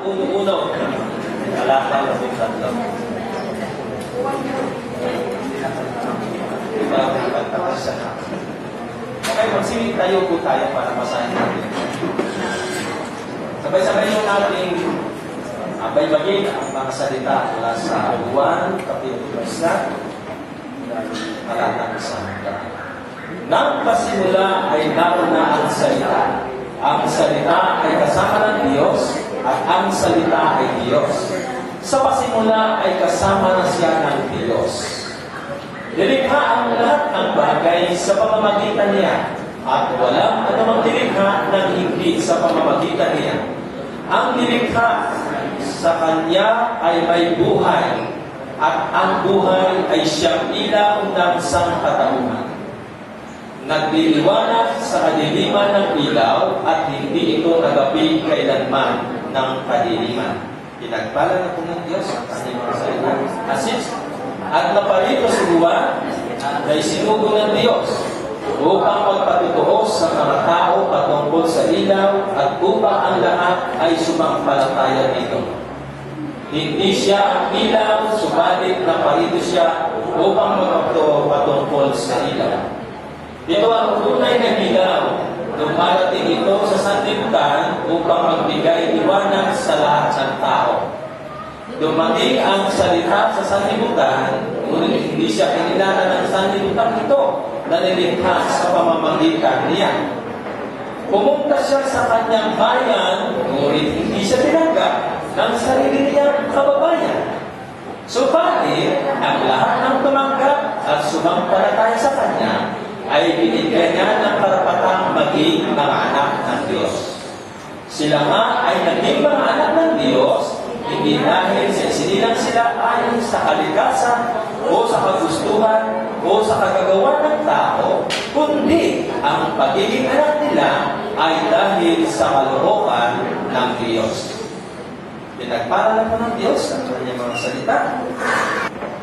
uno-uno. Talata 13. Okay, magsinig tayo po tayo para masahin natin. Sabay-sabay yung ating baybagin ang mga salita mula sa Juan, Kapitulo 1, talata 1. Nang pasimula ay naroon na ang salita. Ang salita ay kasama ng Diyos at ang salita ay Diyos. Sa pasimula ay kasama na siya ng Diyos. Nilikha ang lahat ng bagay sa pamamagitan niya at walang anumang nilikha ng hindi sa pamamagitan niya. Ang nilikha sa Kanya ay may buhay at ang buhay ay siyang ilaw ng sangkatauhan. Nagliliwanag sa kadiliman ng ilaw at hindi ito nagapi kailanman ng kadiliman. Pinagpala na po ng Diyos ang kanyang mga salita. Asis, at naparito si Juan na isinugo ng Diyos upang magpatutuos sa mga tao patungkol sa ilaw at upang ang lahat ay sumampalataya dito. Hindi siya ang ilaw, subalit naparito siya upang magpatungkol sa ilaw. Ito ang tunay na ilaw. Dumarating ito sa sanlibutan upang magbigay liwanag sa lahat ng tao. Dumating ang salita sa sanlibutan, ngunit hindi siya kinilala ng sanlibutan ito na nilikha sa pamamagitan niya. Pumunta siya sa kanyang bayan, ngunit hindi siya tinanggap ng sarili niyang kababayan. Subalit, ang lahat ng tumanggap at sumampalataya sa kanya ay binigyan niya ng karapatang maging mga anak ng Diyos. Sila nga ay naging mga anak ng Diyos, hindi dahil sa isinilang sila ayon sa kalikasan o sa kagustuhan o sa kagagawa ng tao, kundi ang pagiging anak nila ay dahil sa kalooban ng Diyos. Pinagpala po ng Diyos ang kanyang mga salita.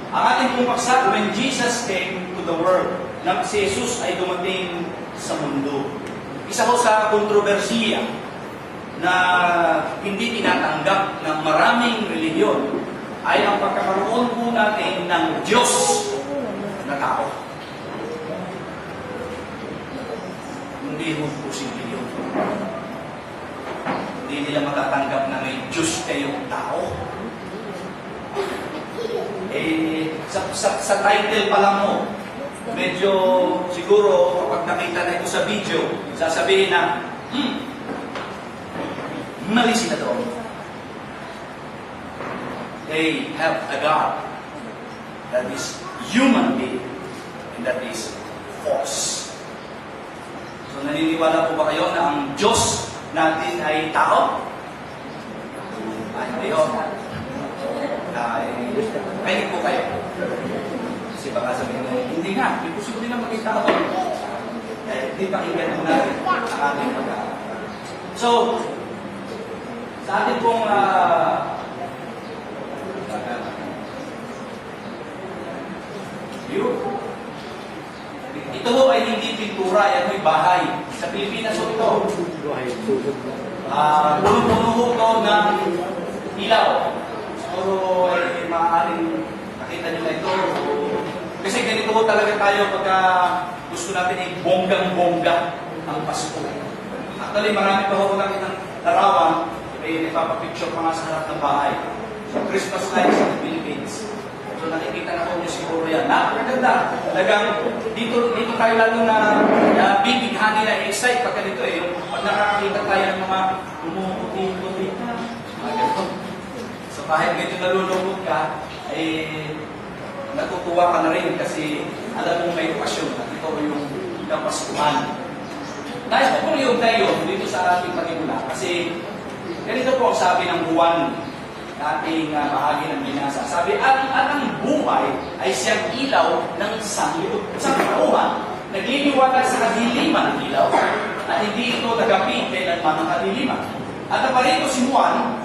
Ang ating pumaksa, when Jesus came to the world, nang si Jesus ay dumating sa mundo. Isa ko sa kontrobersiya na hindi tinatanggap ng maraming relihiyon ay ang pagkakaroon po natin ng Diyos na tao. Hindi mo posible yun. Hindi nila matatanggap na may Diyos kayong tao. Sa title pa lang mo, medyo siguro kapag nakita na ito sa video, sasabihin na, mali sila doon. They have a God that is human being and that is false. So naniniwala po ba kayo na ang Diyos natin ay tao? Ay, hindi yun. Kaya po kayo. Kasi baka sabihin mo, hindi nga, imposible na maging tao. Hindi pakinggan mo natin ang ating pag-aaral. So, sa ating pong view, ito ho ay hindi pintura, yan ho'y bahay. Sa Pilipinas ho ito. Puno-puno ho ito ng ilaw. Siguro ay maaaring nakita nyo na ito. Kasi ganito ho talaga tayo pagka gusto natin ay bonggang-bongga ang Pasko. Actually, marami pa ho nakitang larawan, may ipapapicture pa nga sa harap ng bahay. So, Christmas lights in the Philippines. So, nakikita na po nyo siguro yan. Napakaganda. Talagang dito tayo lalo na bibighani na excite pagka dito eh. Pag nakakita tayo ng mga umuuti-uti na, mga ganito. So, kahit medyo nalulungkot ka, natutuwa ka na rin kasi alam mo may okasyon at ito yung Kapaskuhan. Nais po pong iugnay yun dito sa ating panimula kasi ganito po ang sabi ng Juan na ating bahagi ng binasa. Sabi, at ang buhay ay siyang ilaw ng sangkatauhan, nagliliwanag sa kadiliman ng ilaw at hindi ito nagapi kailanman ng kadiliman. At naparito si Juan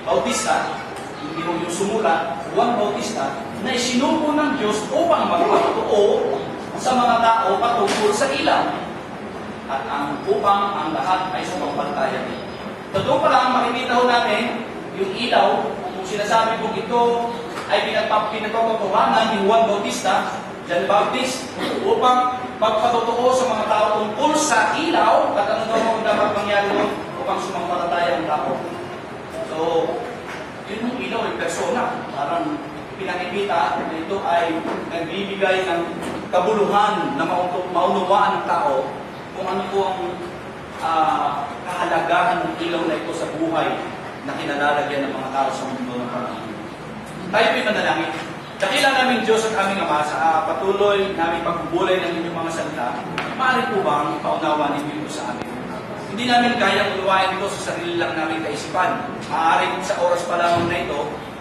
Bautista, hindi mo yung sumula, Juan Bautista, na isinugo ng Diyos upang magpatutuo sa mga tao patungkol sa ilaw. At upang ang lahat ay sumampalataya niya. Totoo pa lang, makikita ho namin yung ilaw, kung sinasabi kong ito ay pinagpapatuhanan ni Juan Bautista, John Baptist, upang magpatotoo sa mga tao tungkol sa ilaw at ano daw ang dapat mangyari doon upang sumampalataya ang tao. So, yun yung ilaw ay persona. Parang pinakikita na ito ay nagbibigay ng kabuluhan na maunawaan ng tao kung ano po ang kahalagahan ng ilaw na ito sa buhay na kinalalagyan ng mga tao sa mundo ng pag-ibig. Tayo po'y manalangin. Dakila namin Diyos at aming Ama sa patuloy namin pagbubulay ng inyong mga salita, maaari po bang paunawa ninyo ito sa amin? Hindi namin kayang unawain ito sa sarili lang namin kaisipan. Maaaring sa oras pa lamang na ito,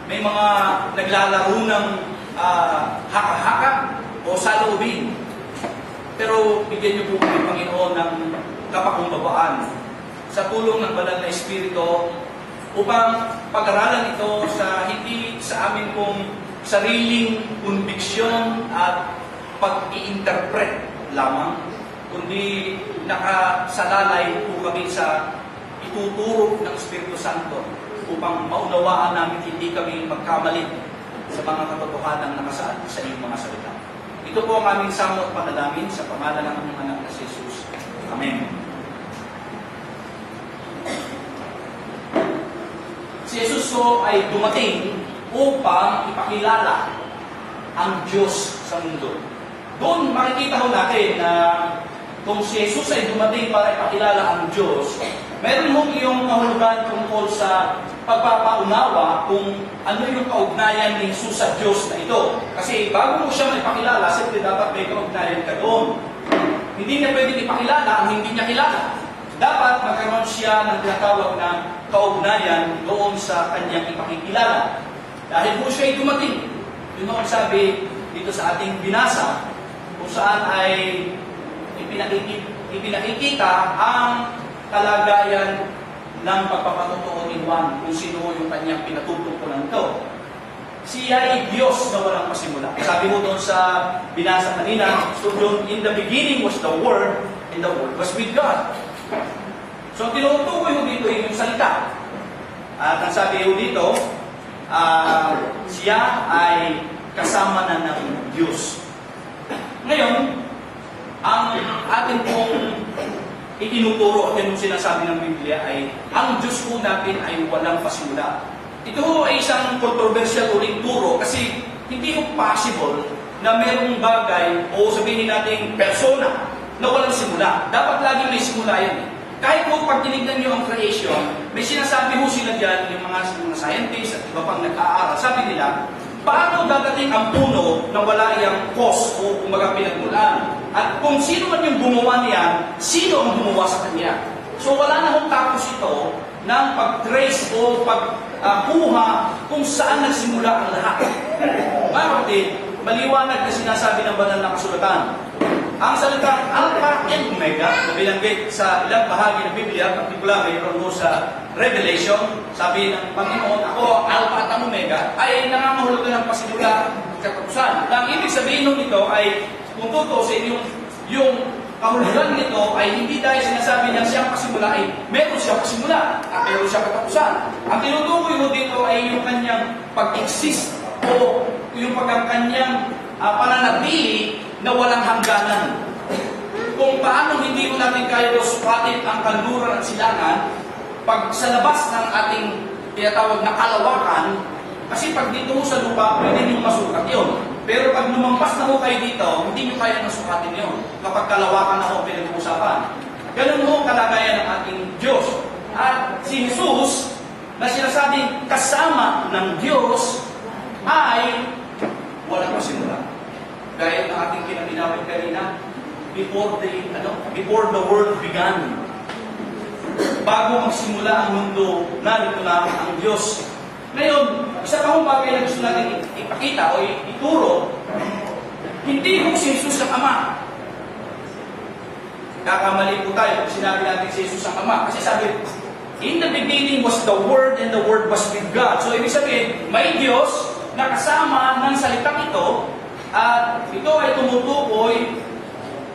may mga naglalaro ng haka-haka o saloobin. Pero bigyan niyo po kami, Panginoon, ng kapakumbabaan sa tulong ng Banal na Espiritu upang pag-aralan ito sa hindi sa amin pong sariling konbiksyon at pag-i-interpret lamang, kundi nakasalalay po kami sa ituturo ng Espiritu Santo upang maunawaan namin hindi kami magkamali sa mga katotohanan na nakasaad sa iyong mga salita. Ito po ang aming samot panalangin sa pangalan ng aming anak na si Jesus. Amen. Si Jesus po ay dumating upang ipakilala ang Diyos sa mundo. Doon makikita ho natin na kung si Jesus ay dumating para ipakilala ang Diyos, meron hong iyong kahulugan tungkol sa pagpapaunawa kung ano yung kaugnayan ni Jesus sa Diyos na ito. Kasi bago mo siya maipakilala, siyempre dapat may kaugnayan ka doon. Hindi niya pwedeng ipakilala ang hindi niya kilala. Dapat magkaroon siya ng tinatawag na kaugnayan doon sa kanyang ipakikilala. Dahil po siya ay dumating. Yun ang sabi dito sa ating binasa, kung saan ay ipinakikita ang kalagayan ng pagpapatotoo ni Juan kung sino yung kanyang pinatutungkulan ito. Siya ay Diyos na walang pasimula. Sabi mo doon sa binasa kanina, so doon, in the beginning was the Word, and the Word was with God. So, tinutukoy mo dito yung salita. At ang sabi mo dito, siya ay kasama na ng Diyos. Ngayon, ang atin pong itinuturo at yung sinasabi ng Biblia ay ang Diyos po natin ay walang pasimula. Ito ay isang controversial uling turo kasi hindi po possible na merong bagay o sabihin natin persona na walang simula. Dapat lagi may simula yan. Kahit po pag tinignan nyo ang creation, may sinasabi ho sila dyan, yung mga scientists at iba pang nag-aaral, sabi nila, paano dadating ang puno na wala iyang cause o kumbaga pinagmulan? At kung sino man yung gumawa niyan, sino ang gumawa sa kanya? So wala na hong tapos ito ng pag-trace o pagkuha kung saan nagsimula ang lahat. Mga kapatid, maliwanag na sinasabi ng banal na kasulatan. Ang salitang Alpha and Omega na binanggit sa ilang bahagi ng Biblia, particular mayroon mo sa Revelation, sabi ng Panginoon, ako Alpha at Omega, ay nangangahulugan ng pasimula at katapusan. Ang ibig sabihin nun nito ay, kung tutusin, yung kahulugan nito ay hindi dahil sinasabi niya siyang pasimula ay meron siyang pasimula at meron siyang katapusan. Ang tinutukoy mo dito ay yung kanyang pag-exist o yung kanyang pananatili na walang hangganan. Kung paano hindi mo natin kaya sukatin ang kanluran at silangan, pag sa labas ng ating tinatawag na kalawakan, kasi pag dito mo sa lupa, pwede nyo masukat yun. Pero pag lumampas na mo kayo dito, hindi nyo kaya nasukatin yun. Kapag kalawakan na ho pinag-uusapan. Ganun ho kalagayan ng ating Diyos. At si Jesus, na sinasabing kasama ng Diyos, ay walang pasimula. Gaya ng ating kinaminawin kanina, before the world began. Bago magsimula ang mundo, narito na ang Diyos. Ngayon, isa pa hong bagay na gusto natin ipakita o ituro, hindi ho si Jesus ang Ama. Kakamali po tayo kung sinabi natin si Jesus ang Ama. Kasi sabi, in the beginning was the Word and the Word was with God. So, ibig sabihin, may Diyos na kasama ng salitang ito at ito ay tumutukoy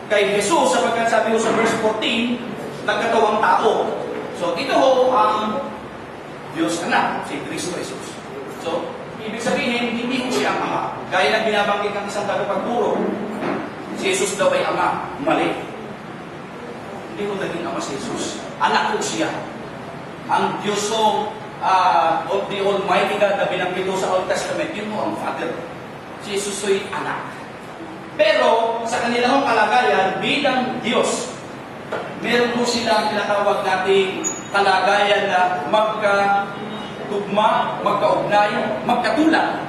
kay Jesus sapagkat sabi ko sa verse 14, nagkatawang tao. So, ito ho ang Diyos Anak, si Kristo Jesus. So, ibig sabihin, hindi ko siya ang Ama. Gaya ng binabanggit ng isang tagapagturo, si Jesus daw ay Ama. Mali. Hindi ko naging Ama si Jesus. Anak ko siya. Ang Diyos of the Almighty God na binanggit sa Old Testament, yun mo ang Father. Si Jesus ay anak. Pero, sa kanilang kalagayan, bilang Diyos, meron po silang tinatawag nating kalagayan na magkatugma, magkaugnayan, magkatulad.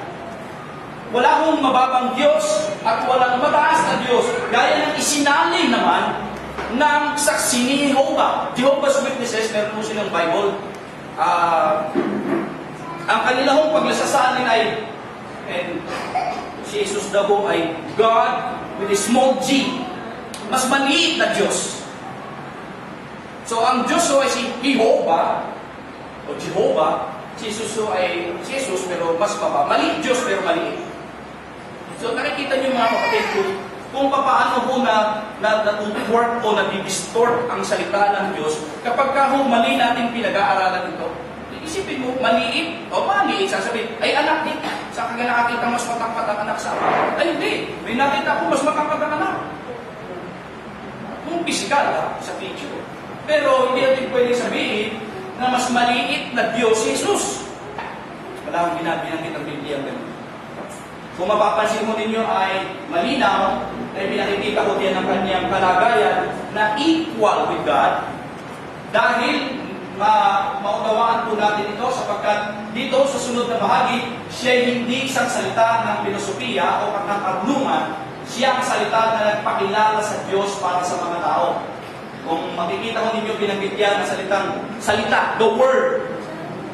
Wala hong mababang Diyos at walang mataas na Diyos. Gaya ng isinalin naman ng saksi ni Jehovah. Jehovah's Witnesses, meron po silang Bible. Ang kanilang paglasasalin ay, and si Jesus daw po ay God with a small g. Mas maliit na Diyos. So, ang Diyos ho ay si Jehovah, o Jehovah, si Jesus ho ay Jesus, pero mas baba. Maliit Diyos, pero maliit. So, nakikita niyo mga kapatid kung paano ho na-work o na-distort ang salita ng Diyos kapag ka ho mali natin pinag-aaralan ito. Isipin mo, maliit, o maliit, sasabihin, ay anak din. Sa kanya nakakita mas matangkad ang anak sa akin. Ay hindi, may nakita ko mas matangkad ang anak. Kung pisikal sa picture. Pero hindi natin pwede sabihin na mas maliit na Diyos si Jesus. Wala akong ginabinanggit ang Biblia ang ganun. Kung mapapansin mo ninyo ay malinaw, ay pinakikita ko din ang kanyang kalagayan na equal with God dahil maunawaan po natin ito sapagkat dito sa sunod na bahagi, siya hindi isang salita ng filosofiya o ng karunungan, siya ang salita na nagpakilala sa Diyos para sa mga tao. Kung makikita ko ninyo binanggit yan ng salita, the Word.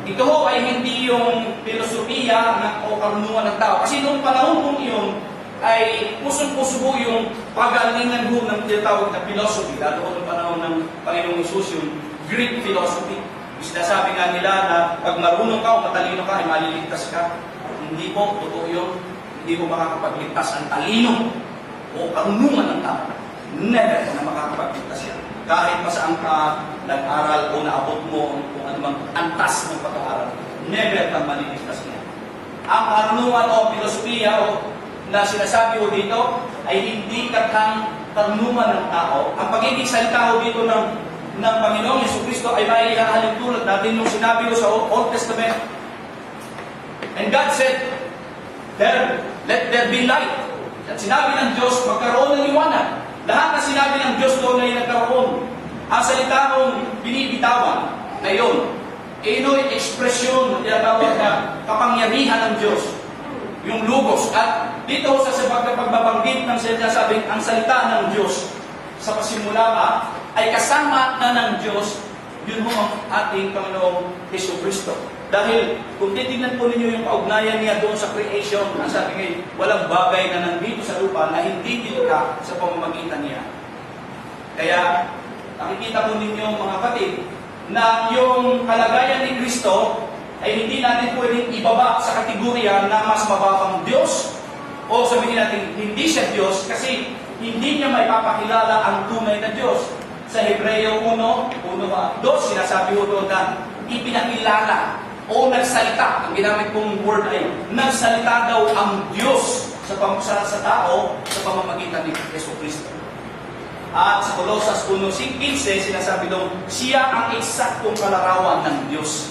Ito ho ay hindi yung filosofiya o karunungan ng tao. Kasi noong panahon kong iyon, ay pusong-puso ho yung pagalingan ho ng tinatawag na philosophy. Lalo noong panahon ng Panginoong Isus, yung Greek philosophy. Sinasabi nga nila na pag marunong ka o matalino ka, ay maliligtas ka. Hindi po, totoo yun. Hindi mo makakapagligtas ang talino o karunungan ng tao. Never na makakapagligtas yan. Kahit pa saan ka nag-aral o naabot mo kung anumang antas ng pag-aaral, never kang maliligtas niya. Ang karunungan o filosofiya o na sinasabi ko dito ay hindi katang karunungan ng tao. Ang pagiging salita ko dito ng Panginoong Jesucristo ay may ihahalin tulad natin yung sinabi ko sa Old Testament. And God said, let there be light. At sinabi ng Diyos, magkaroon ng liwanag. Lahat na sinabi ng Diyos doon ay nagkaroon. Ang salita kong binibitawan na yun, ino'y ekspresyon na tinatawag na kapangyarihan ng Diyos. Yung logos. At dito sa pagbabanggit ng sinasabing ang salita ng Diyos sa pasimula pa, ay kasama na ng Diyos, yun ho ang ating Panginoong Jesucristo. Dahil kung titignan po ninyo yung kaugnayan niya doon sa creation, ang sabi ngayon, walang bagay na nandito sa lupa na hindi nilikha sa pamamagitan niya. Kaya, nakikita po ninyo mga kapatid, na yung kalagayan ni Kristo ay hindi natin pwedeng ibaba sa kategorya na mas mababang Diyos o sabihin natin hindi siya Diyos kasi hindi niya maipapakilala ang tunay na Diyos. Sa Hebreo 1:2, sinasabi ko doon na ipinakilala o nagsalita. Ang ginamit kong word ay nagsalita daw ang Diyos sa tao sa pamamagitan ni Jesucristo. At sa Colosas 1:15, sinasabi doon, siya ang eksaktong kalarawan ng Diyos.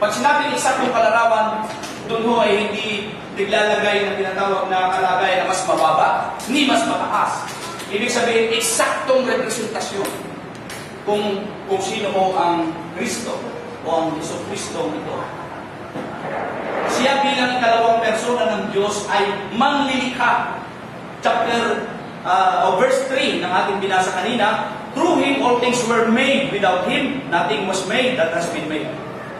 Pag sinabi eksaktong kalarawan, doon ho ay hindi naglalagay ng tinatawag na kalagay na mas mababa, ni mas mataas. Ibig sabihin, eksaktong representasyon kung sino mo ang Kristo o ang Jesucristo nito. Siya bilang ikalawang persona ng Diyos ay manlilikha. Verse 3 ng ating binasa kanina, through Him all things were made. Without Him, nothing was made that has been made.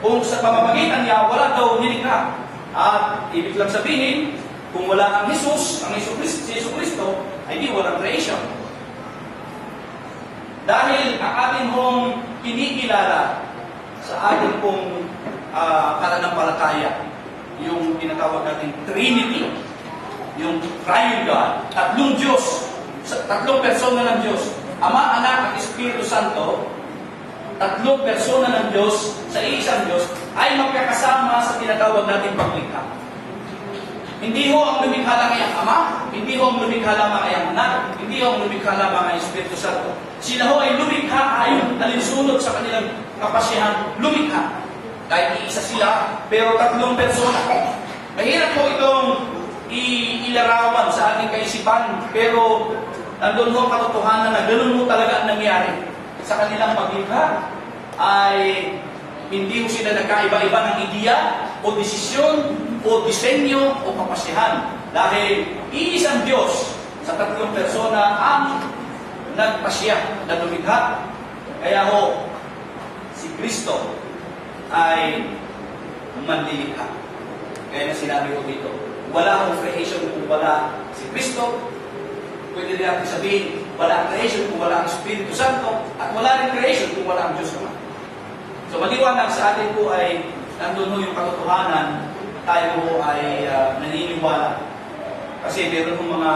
Kung sa pamamagitan niya, wala daw nilikha. At ibig lang sabihin, kung wala ang Jesus, ang si Jesucristo, ay di walang creation. Dahil ang ating hong kinikilala sa ating pong pananampalataya, yung tinatawag natin Trinity, yung Triune God, tatlong Diyos, tatlong persona ng Diyos, Ama, Anak, at Espiritu Santo, tatlong persona ng Diyos sa isang Diyos ay magkakasama sa tinatawag nating paglikha. Hindi ho ang lumikha lang ay ang Ama, hindi ho ang lumikha lamang ay ang Anak, hindi ho ang lumikha lamang ay Espiritu Santo. Sila ho ay lumikha ayon alinsunod sa kanilang kapasyahan lumikha. Kahit iisa sila, pero tatlong persona. Mahirap po itong ilarawan sa ating kaisipan, pero nandun ho katotohanan na ganun ho talaga ang nangyari. Sa kanilang paglikha ay hindi ho sila nagkaiba-iba ng ideya o desisyon o disenyo o kapasyahan. Dahil iisang Diyos sa tatlong persona ang nagpasya na lumikha. Kaya ho, si Kristo ay manlilikha. Kaya na sinabi ko dito, wala akong creation kung wala si Kristo. Pwede rin natin sabihin, wala ang creation kung wala ang Espiritu Santo, at wala rin creation kung wala ang Diyos naman. So maliwanag sa atin po ay nandun ho yung katotohanan, tayo ho ay naniniwala. Kasi meron ho mga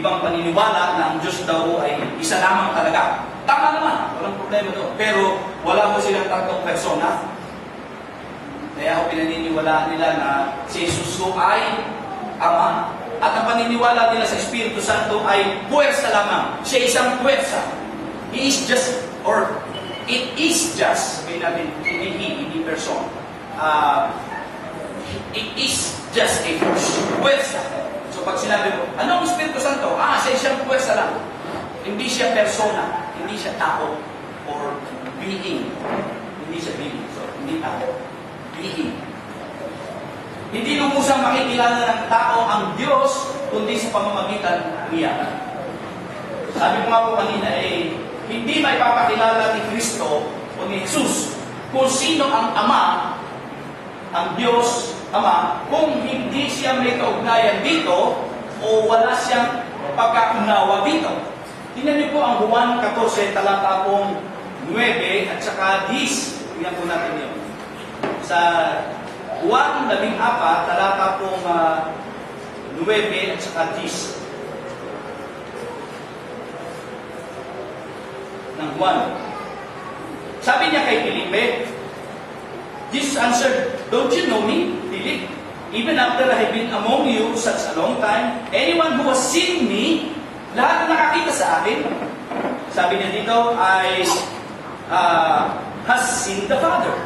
ibang paniniwala na ang Diyos daw ho ay isa lamang talaga. Tama naman, walang problema doon. Pero wala ho silang tatlong persona. Kaya ho pinaniniwala nila na si Jesus ho ay Ama. At ang paniniwala nila sa Espiritu Santo ay puwersa lamang. Siya isang puwersa. He is just, or it is just, sabihin natin, hindi person. It is just a force. Puwersa. So pag sinabi mo, anong Espiritu Santo? Siya isang puwersa lang. Hindi siya persona. Hindi siya tao. Or being. Hindi siya being. So, hindi tao. Being. Hindi lubusang makikilala ng tao ang Diyos, kundi sa pamamagitan niya. Sabi ko nga po kanina, hindi may papakilala ni Kristo o ni Jesus kung sino ang Ama, ang Diyos, Ama, kung hindi siya may kaugnayan dito o wala siyang pagkaunawa dito. Tingnan niyo po ang Juan 14, talata pong 9 at saka 10. Tingnan po natin yun. Sa Juan 14, talata pong 9 at saka 10 ng Juan. Sabi niya kay Felipe, Jesus answered, "Don't you know me, Philip? Even after I have been among you such a long time, anyone who has seen me, lahat na nakakita sa akin," sabi niya dito, ay has seen the Father.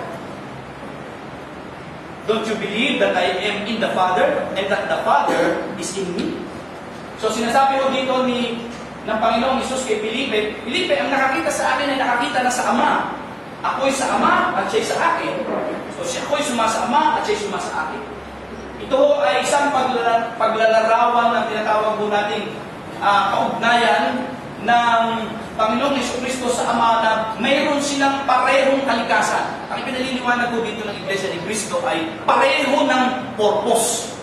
Don't you believe that I am in the Father and that the Father is in me? So sinasabi ko dito ng Panginoong Hesus kay Felipe, Felipe, ang nakakita sa akin ay nakakita na sa Ama. Ako'y sa Ama at siya'y sa akin. So ako'y sumasa Ama at siya'y sumasa akin. Ito ay isang paglalarawan ng tinatawag po nating kaugnayan ng Panginoong Jesucristo sa Ama na mayroon silang parehong kalikasan. Ang ipinaliliwanag ko dito ng Iglesia ni Cristo ay pareho ng purpose.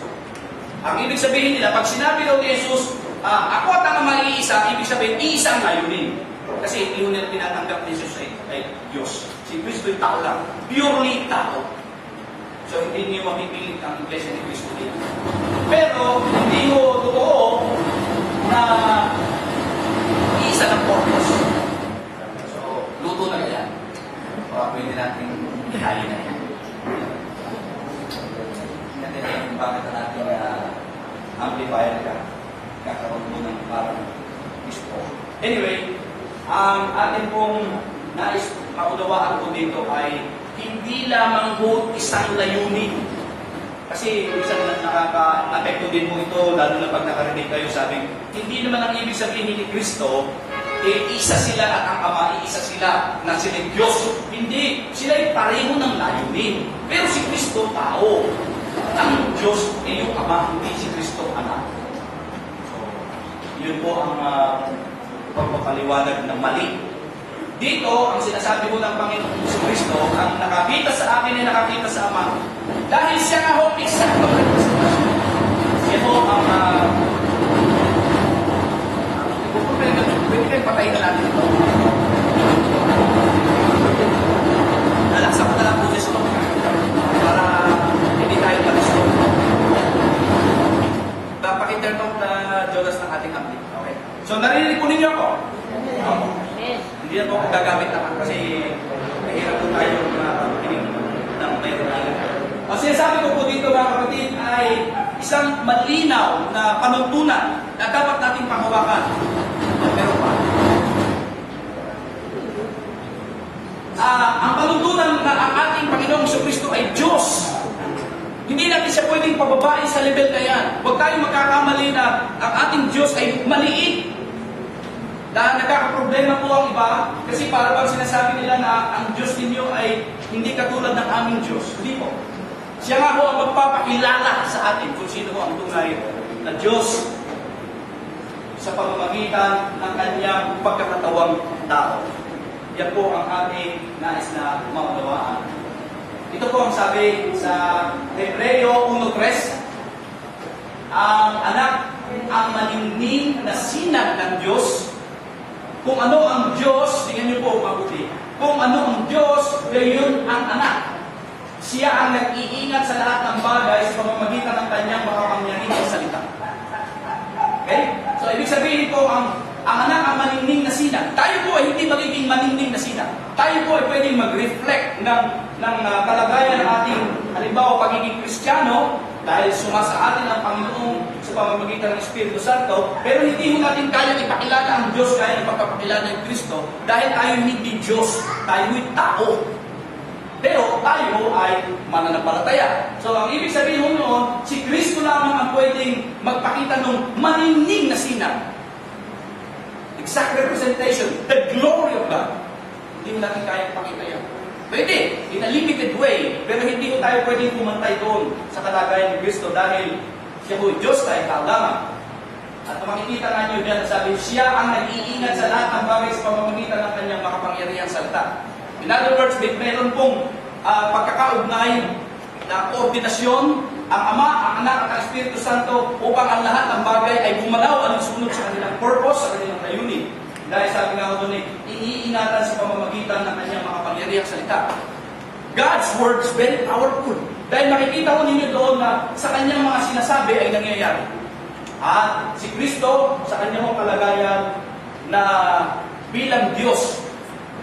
Ang ibig sabihin nila, pag sinabi daw ni Jesus, ako at ang Ama iisa, ibig sabihin, iisang layunin. Kasi hindi nila tinatanggap ni Jesus ay Diyos. Si Cristo ay tao lang. Purely tao. So hindi niyo mapipilit ang Iglesia ni Cristo dito. Pero hindi mo totoo na isa ng purpose. So, luto na yan. Pwede natin ihayin na yan. Natin yung bakit natin amplifier ka. Kakaroon mo ng parang gusto. Anyway, ang atin pong nais maunawaan ko dito ay hindi lamang ho isang layunin. Kasi isang nakaka-apekto din mo ito, lalo na pag nakarinig kayo, sabing, hindi naman ang ibig sabihin ni Kristo, isa sila at ang Ama, isa sila na sila Diyos. Hindi, sila ay pareho ng layunin. Pero si Kristo, tao. Ang Diyos ay yung Ama, hindi si Kristo, Anak. So, yun po ang pagpapaliwanag ng mali. Dito, ang sinasabi ko ng Panginoon si Kristo, ang nakakita sa akin ay nakakita sa Ama. Dahil siya nga ho, eksakto na siya ho ang pwede kayo patayin na natin ito. Nalaksa ko na lang po ito para hindi tayo palisto. Papakita itong Jonas ng ating ampli. Okay. So, narinig po ninyo ako? Hindi na po ako gagamit naman kasi bihira po tayo makinig ng mayroon lang. Ang sinasabi ko po dito mga kapatid ay isang malinaw na panuntunan na dapat nating panghawakan. Pero pa. Ang panuntunan na ang ating Panginoong Jesucristo ay Diyos. Hindi natin siya pwedeng pababain sa level na yan. Huwag tayong magkakamali na ang ating Diyos ay maliit. Dahil nagkakaproblema po ang iba, kasi para bang sinasabi nila na ang Diyos ninyo ay hindi katulad ng aming Diyos. Hindi po. Siya nga po ang magpapakilala sa atin kung sino ang tunay na Diyos sa pamamagitan ng kanyang pagkakatawang tao. Yan po ang ating nais na maunawaan. Ito po ang sabi sa Hebreo 1:3, ang anak ang maningning na sinag ng Diyos. Kung ano ang Diyos, tingnan niyo po mabuti. Kung ano ang Diyos, gayon ang anak. Siya ang nag-iingat sa lahat ng bagay sa pamamagitan ng kanyang makapangyarihang salita. Okay? So, ibig sabihin po, ang anak ang maningning na sinag. Tayo po ay hindi magiging maningning na sinag. Tayo po ay pwedeng mag-reflect ng kalagayan ng ating, halimbawa, pagiging Kristiyano, dahil sumasa atin ang Panginoon sa pamamagitan ng Espiritu Santo, pero hindi mo natin kayang ipakilala ang Diyos kaya ipagpapakilala ng Kristo dahil tayo hindi Diyos, tayo ay tao. Pero tayo ay mananampalataya. So ang ibig sabihin mo noon, si Kristo lamang ang pwedeng magpakita ng maningning na sinag. Exact representation, the glory of God. Hindi mo natin kayang pakita yan. Pwede, in a limited way, pero hindi ko tayo pwedeng pumantay doon sa kalagayan ni Kristo dahil siya po Diyos tayo tao lamang. At makikita nga nyo dyan, sabi, siya ang nag-iingat sa lahat ng bagay sa pamamagitan ng kanyang makapangyarihang salita. In other words, mayroon pong pagkakaugnay na koordinasyon, ang Ama, ang Anak at ang Espiritu Santo upang ang lahat ng bagay ay bumalaw at sunod sa kanilang purpose, sa kanilang layunin. Dahil sabi nga ko doon, iniingatan sa pamamagitan ng kanyang makapangyarihang salita. God's word is very powerful. Dahil makikita ko ninyo doon na sa kanyang mga sinasabi ay nangyayari. At si Kristo, sa kanyang kalagayan na bilang Diyos,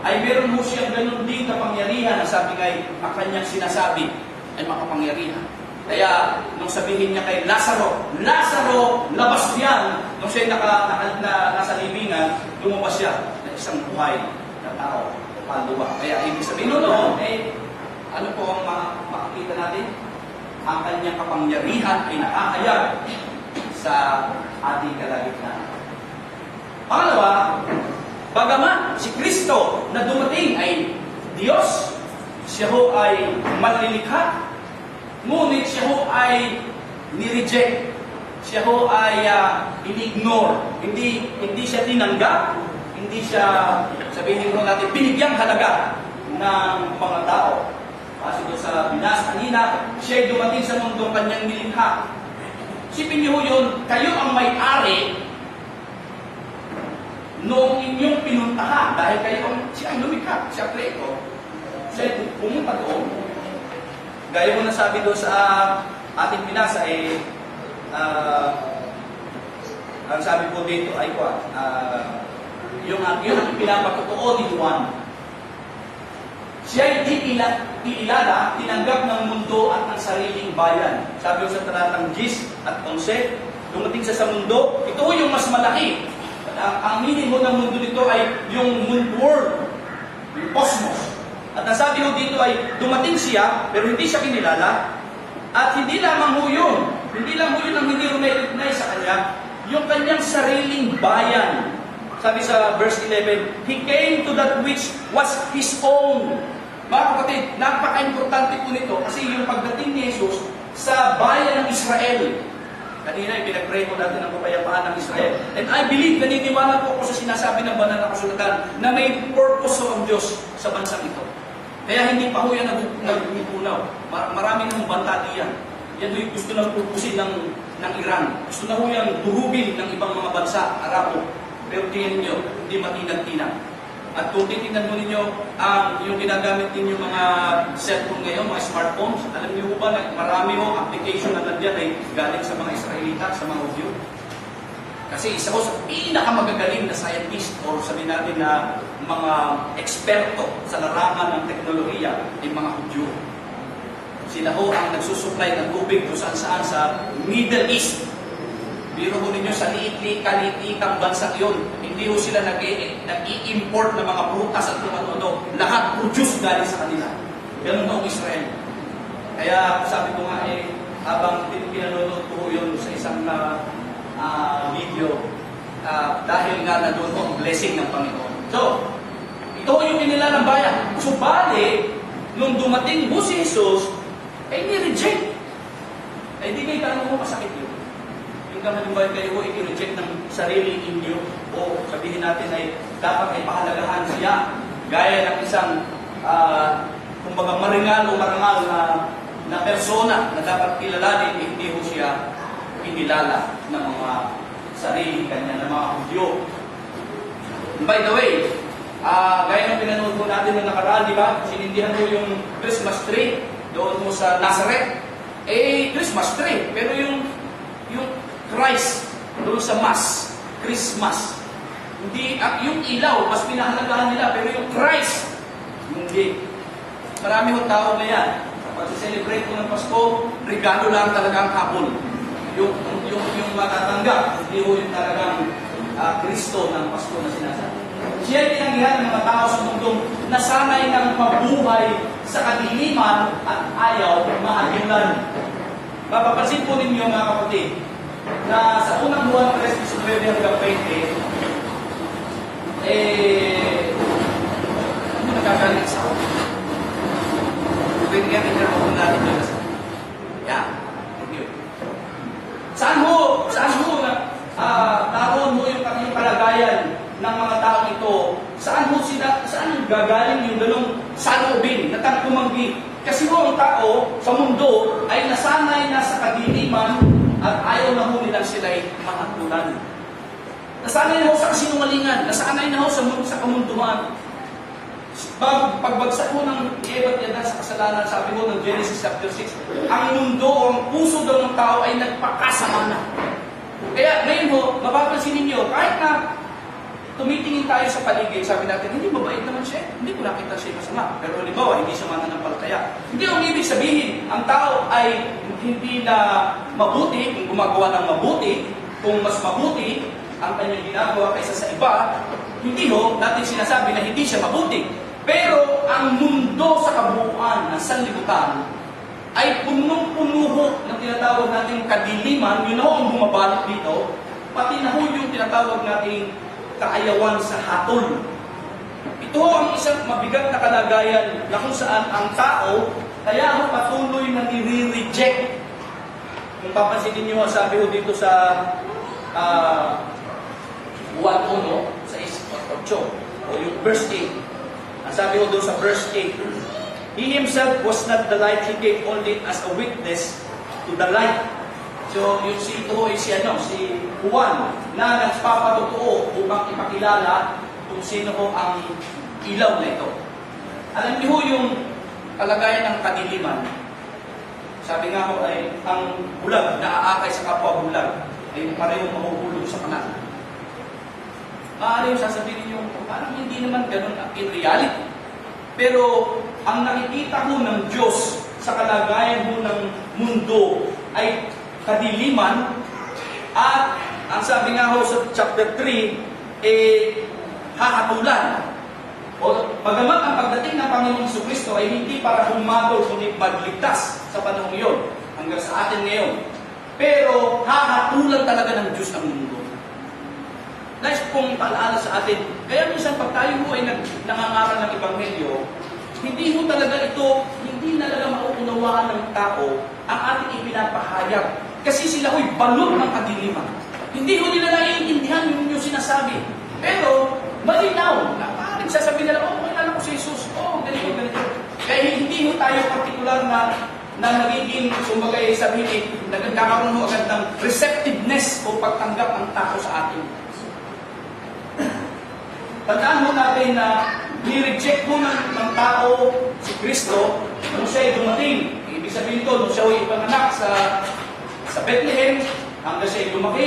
ay meron mo siyang ganun din kapangyarihan na sabi ngay, ang kanyang sinasabi ay makapangyarihan. Kaya, nung sabihin niya kay Lazaro, Lazaro, labas yan! Nung siya'y nasa libingan, lumabas siya na isang buhay na tao, paluwa. Kaya, ibig sabihin noon, ano po ang makikita natin? Ang kanyang kapangyarihan ay nakahayag sa ating kalagitnaan. Pangalawa, bagaman si Kristo na dumating ay Diyos, siya ho ay manlilikha, ngunit siya ho ay nireject. Siya ho ay in-ignore. Hindi siya tinanggap. Hindi siya, sabihin ko natin, binigyang halaga ng mga tao. Kasi doon sa binas kanina, siya ay dumating sa mundong kanyang nilikha. Sipin niyo yun, kayo ang may-ari noong inyong pinuntahan. Dahil kayo siya ang lumikha, siya creator. Siya ay pumunta doon. Gaya mo na sabi doon sa ating binasa ang sabi po dito ay yung ang pinapatutuo ni Juan. Siya ay di ilala, tinanggap ng mundo at ng sariling bayan. Sabi ko sa talatang 10 at 11, dumating sa mundo, ito yung mas malaki. Ang meaning mo ng mundo nito ay yung world, yung cosmos. At nasabi ho dito ay dumating siya, pero hindi siya kinilala. At hindi lamang ho yun. Hindi lang ho yun ang hindi recognize sa kanya. Yung kanyang sariling bayan. Sabi sa verse 11, He came to that which was His own. Mga kapatid, napaka-importante po nito kasi yung pagdating ni Jesus sa bayan ng Israel. Kanina yung pinag-pray ko natin ang kapayapaan ng Israel. And I believe, naniniwala po ako sa sinasabi ng banal na kasulatan na may purpose ho ang Diyos sa bansang ito. Kaya hindi pa ho yan nagpupunaw. Marami ng banta diyan. Yan yung gusto nang pupusin ng Iran. Gusto na ho yan durugin ng ibang mga bansa, Arabo. Pero tingnan nyo, hindi matinag-tinag. At kung titignan mo ninyo yung ginagamit ninyo mga cellphone ngayon, mga smartphones, alam niyo ba na marami ho application na nandiyan ay galing sa mga Israelita, sa mga Hudyo. Kasi isa ko sa pinakamagagaling na scientist or sabihin natin na mga eksperto sa larangan ng teknolohiya ay mga Hudyo. Sila ho ang nagsusupply ng tubig kung saan-saan sa Middle East. Biro ho ninyo sa liit-liit-kang bansa yun. Hindi ho sila nag-i-import ng mga prutas at kung ano-ano. Lahat produce galing sa kanila. Ganun ho ang Israel. Kaya sabi ko nga habang pinanonood ko yun sa isang video, dahil nga na doon ang blessing ng Panginoon. So, ito yung kinilalang bayan. Subalit, nung dumating mo si Jesus, ay ni-reject. Ay di kayo tanong mo, masakit yun. Yung halimbawa kayo i-reject ng sarili inyo o sabihin natin ay dapat ay pahalagahan siya. Gaya ng isang kumbaga maringal o marangal na persona na dapat kilalanin, hindi ho siya pinilala ng mga sarili kanya ng mga Hudyo. By the way, gaya ng pinanood ko natin na nakaraan, di ba? Sinindihan mo yung Christmas tree doon mo sa Nazareth. Christmas tree. Pero yung Christ doon sa Mass, Christmas. Hindi, yung ilaw, mas pinahalagahan nila. Pero yung Christ, hindi. Marami hong tao na yan. Kapag celebrate ko ng Pasko, regalo lang talaga ang hapon. Yung matatanggap, hindi ho yung talagang Kristo ng Pasko na sinasabi. Siya ay tinanggihan ng mga tao sa mundong nasanay ng mabuhay sa kadiliman at ayaw mahagilan. Mapapansin po ninyo mga kapatid, na sa unang buwan ng Alas 19 hanggang 20, ano nagkagaling sa ako? Pwede nga interview natin yun. Yeah. Saan ho naroon mo yung kalagayan ng mga tao ito? Saan gagaling yung ganong saloobin na tangkumanggi? Kasi ho ang tao sa mundo ay nasanay na sa kadiliman at ayaw na ho nilang sila'y mahatulan. Nasanay na ho sa kasinungalingan, nasanay na ho sa kamunduhan. Pagbagsak ho ng Eva at Adan sa kasalanan, sabi ho ng Genesis chapter 6, ang mundo o ang puso daw ng tao ay nagpakasama na. Kaya ngayon ho, mapapansin ninyo, kahit na tumitingin tayo sa paligid, sabi natin, hindi mabait naman siya, hindi ko nakita siya masama. Pero halimbawa, hindi siya mananampalataya. Hindi ang ibig sabihin, ang tao ay hindi na mabuti, kung gumagawa ng mabuti, kung mas mabuti ang kanyang ginagawa kaysa sa iba, hindi ho natin sinasabi na hindi siya mabuti. Pero ang mundo sa kabuuan ng sanlibutan ay punong-puno ho ng tinatawag nating kadiliman, yun ho ang bumabalot dito, pati na ho yung tinatawag nating kaayawan sa hatol. Ito ang isang mabigat na kalagayan na kung saan ang tao kaya ho patuloy na nire-reject. Kung papansinin niyo, sabi ho dito sa 1:1 sa 8 o yung verse 8. Ang sabi ho doon sa verse 8, He himself was not the light, He gave only as a witness to the light. So, yung si Juan, na nagpapatotoo upang ipakilala kung sino ho ang ilaw na ito. Alam niyo ho yung kalagayan ng kadiliman. Sabi nga ho ay, ang bulag na aakay sa kapwa bulag ay parehong mahuhulog sa kanan. Maaari yung sasabihin niyo, parang hindi naman ganun in reality. Pero, ang nakikita ho ng Diyos sa kalagayan ho ng mundo ay kadiliman at ang sabi nga ho sa chapter 3 hahatulan. O bagamat ang pagdating ng Panginoong Jesucristo ay hindi para humatol kundi magligtas sa panahong iyon hanggang sa atin ngayon. Pero hahatulan talaga ng Diyos ang mundo. Nais pong paalala sa atin. Kaya minsan pag tayo ho ay nangangaral ng Ebanghelyo, hindi ho talaga ito, hindi talaga mauunawaan ng tao ang ating ipinapahayag. Kasi sila ho'y balot ng kadiliman. Hindi ho nila naiintindihan yung sinasabi. Pero, malinaw. Maaaring sasabihin nila, kilala ko si Jesus. Ganito. Kaya hindi ho tayo partikular na nagiging, sumbagay sabihin, nagkakaroon ho agad ng receptiveness o pagtanggap ng tao sa atin. Tandaan ho natin na ni-reject ho ng tao si Kristo nung siya ay dumating. Ibig sabihin ito, nung siya ay ipanganak sa Bethlehem, hanggang siya ay lumaki,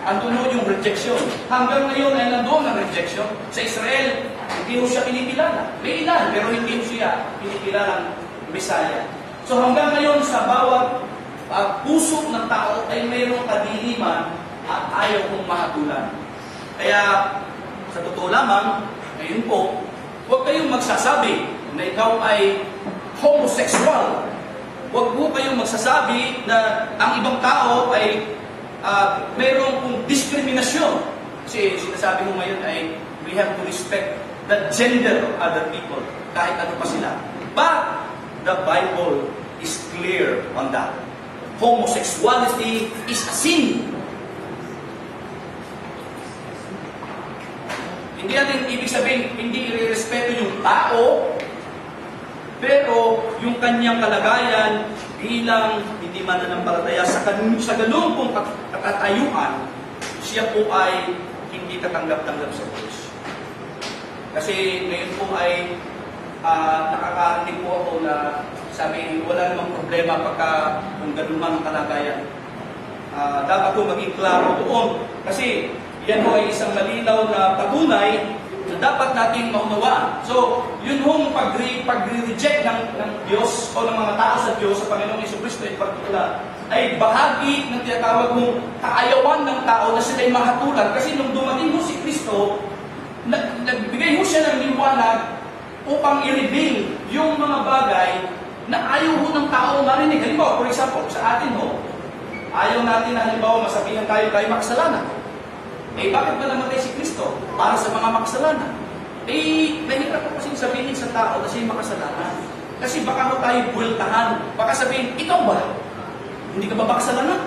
andun ho yung rejection. Hanggang ngayon ay nandun ang rejection. Sa Israel, hindi ho siya kinikilala. May ilan, pero hindi ho siya kinikilalang Messiah. So hanggang ngayon sa bawat puso ng tao ay mayroong kadiliman at ayaw kong mahatulan. Kaya sa totoo lamang, ngayon po, huwag kayong magsasabi na ikaw ay homosexual. Huwag po kayong magsasabi na ang ibang tao ay mayroong kong diskriminasyon. Kasi sinasabi mo ngayon ay we have to respect the gender of other people, kahit ano pa sila. But the Bible is clear on that. Homosexuality is a sin. Hindi natin ibig sabihin, hindi i-respeto yung tao, pero yung kanyang kalagayan bilang hindi mananampalataya sa ganun pong katatayuan, siya po ay hindi katanggap-tanggap sa Diyos. Kasi ngayon po ay nakakarinig po ako na sabi, wala namang problema pagka kung ganun man ang kalagayan. Dapat po maging klaro doon. Kasi yan po ay isang malinaw na patunay na dapat nating maunawaan. So, yun hong pag-reject ng Diyos o ng mga tao sa Diyos, sa Panginoong Jesucristo in particular, ay bahagi ng tinatawag mong kaayawan ng tao na sila'y mahatulan. Kasi nung dumating mo si Kristo, nagbigay mo siya ng liwanag upang i-reveal yung mga bagay na ayaw ho ng tao marinig. Halimbawa, for example, sa atin ho, ayaw natin na halimbawa masabihan tayo makasalanan. Bakit ba namatay si Kristo? Para sa mga makasalanan. Mahirap po kasing sabihin sa tao na siya makasalanan. Kasi baka mo tayo buweltahan. Baka sabihin, ikaw ba? Hindi ka ba makasalanan?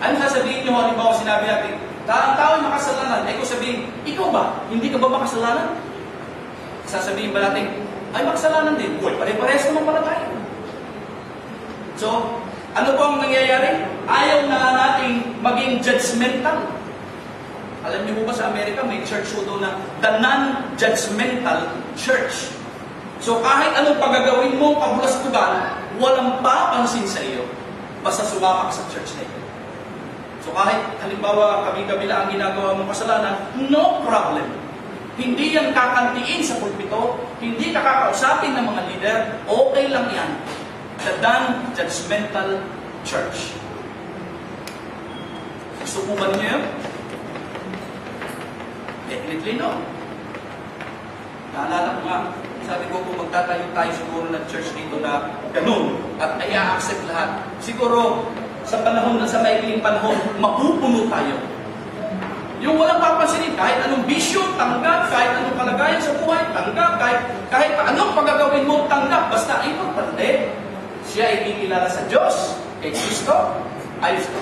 Ano sasabihin nyo, halimbawa sinabi natin, ang tao ay makasalanan. Kung sabihin, ikaw ba? Hindi ka ba makasalanan? Sasabihin ba natin, ay makasalanan din. Uy, pare-parehas naman pala tayo. So, ano po ang nangyayari? Ayaw na nating maging judgmental. Alam niyo po ba sa Amerika, may church po doon na the non-judgmental church. So kahit anong pagagawin mo, pabulastugan, walang papansin sa iyo. Basta sumamak sa church na ito. So kahit halimbawa kami-kabila ang ginagawa mong kasalanan, no problem. Hindi yan kakantiin sa pulpito, hindi ka kakausapin ng mga leader, okay lang yan. The non-judgmental church. Gusto po ba niyo yun? Definitely no. Naalala ko nga, sabi ko kung magtatayo tayo siguro ng church dito na ganun at i-accept lahat. Siguro sa panahon na sa maikling panahon, mapupuno tayo. Yung walang papansinin, kahit anong bisyo, tanggap, kahit anong kalagayan sa buhay, tanggap, kahit anong pagagawin mo, tanggap. Basta importante, siya ay kikilala sa Diyos, kay Kristo, ayos ko.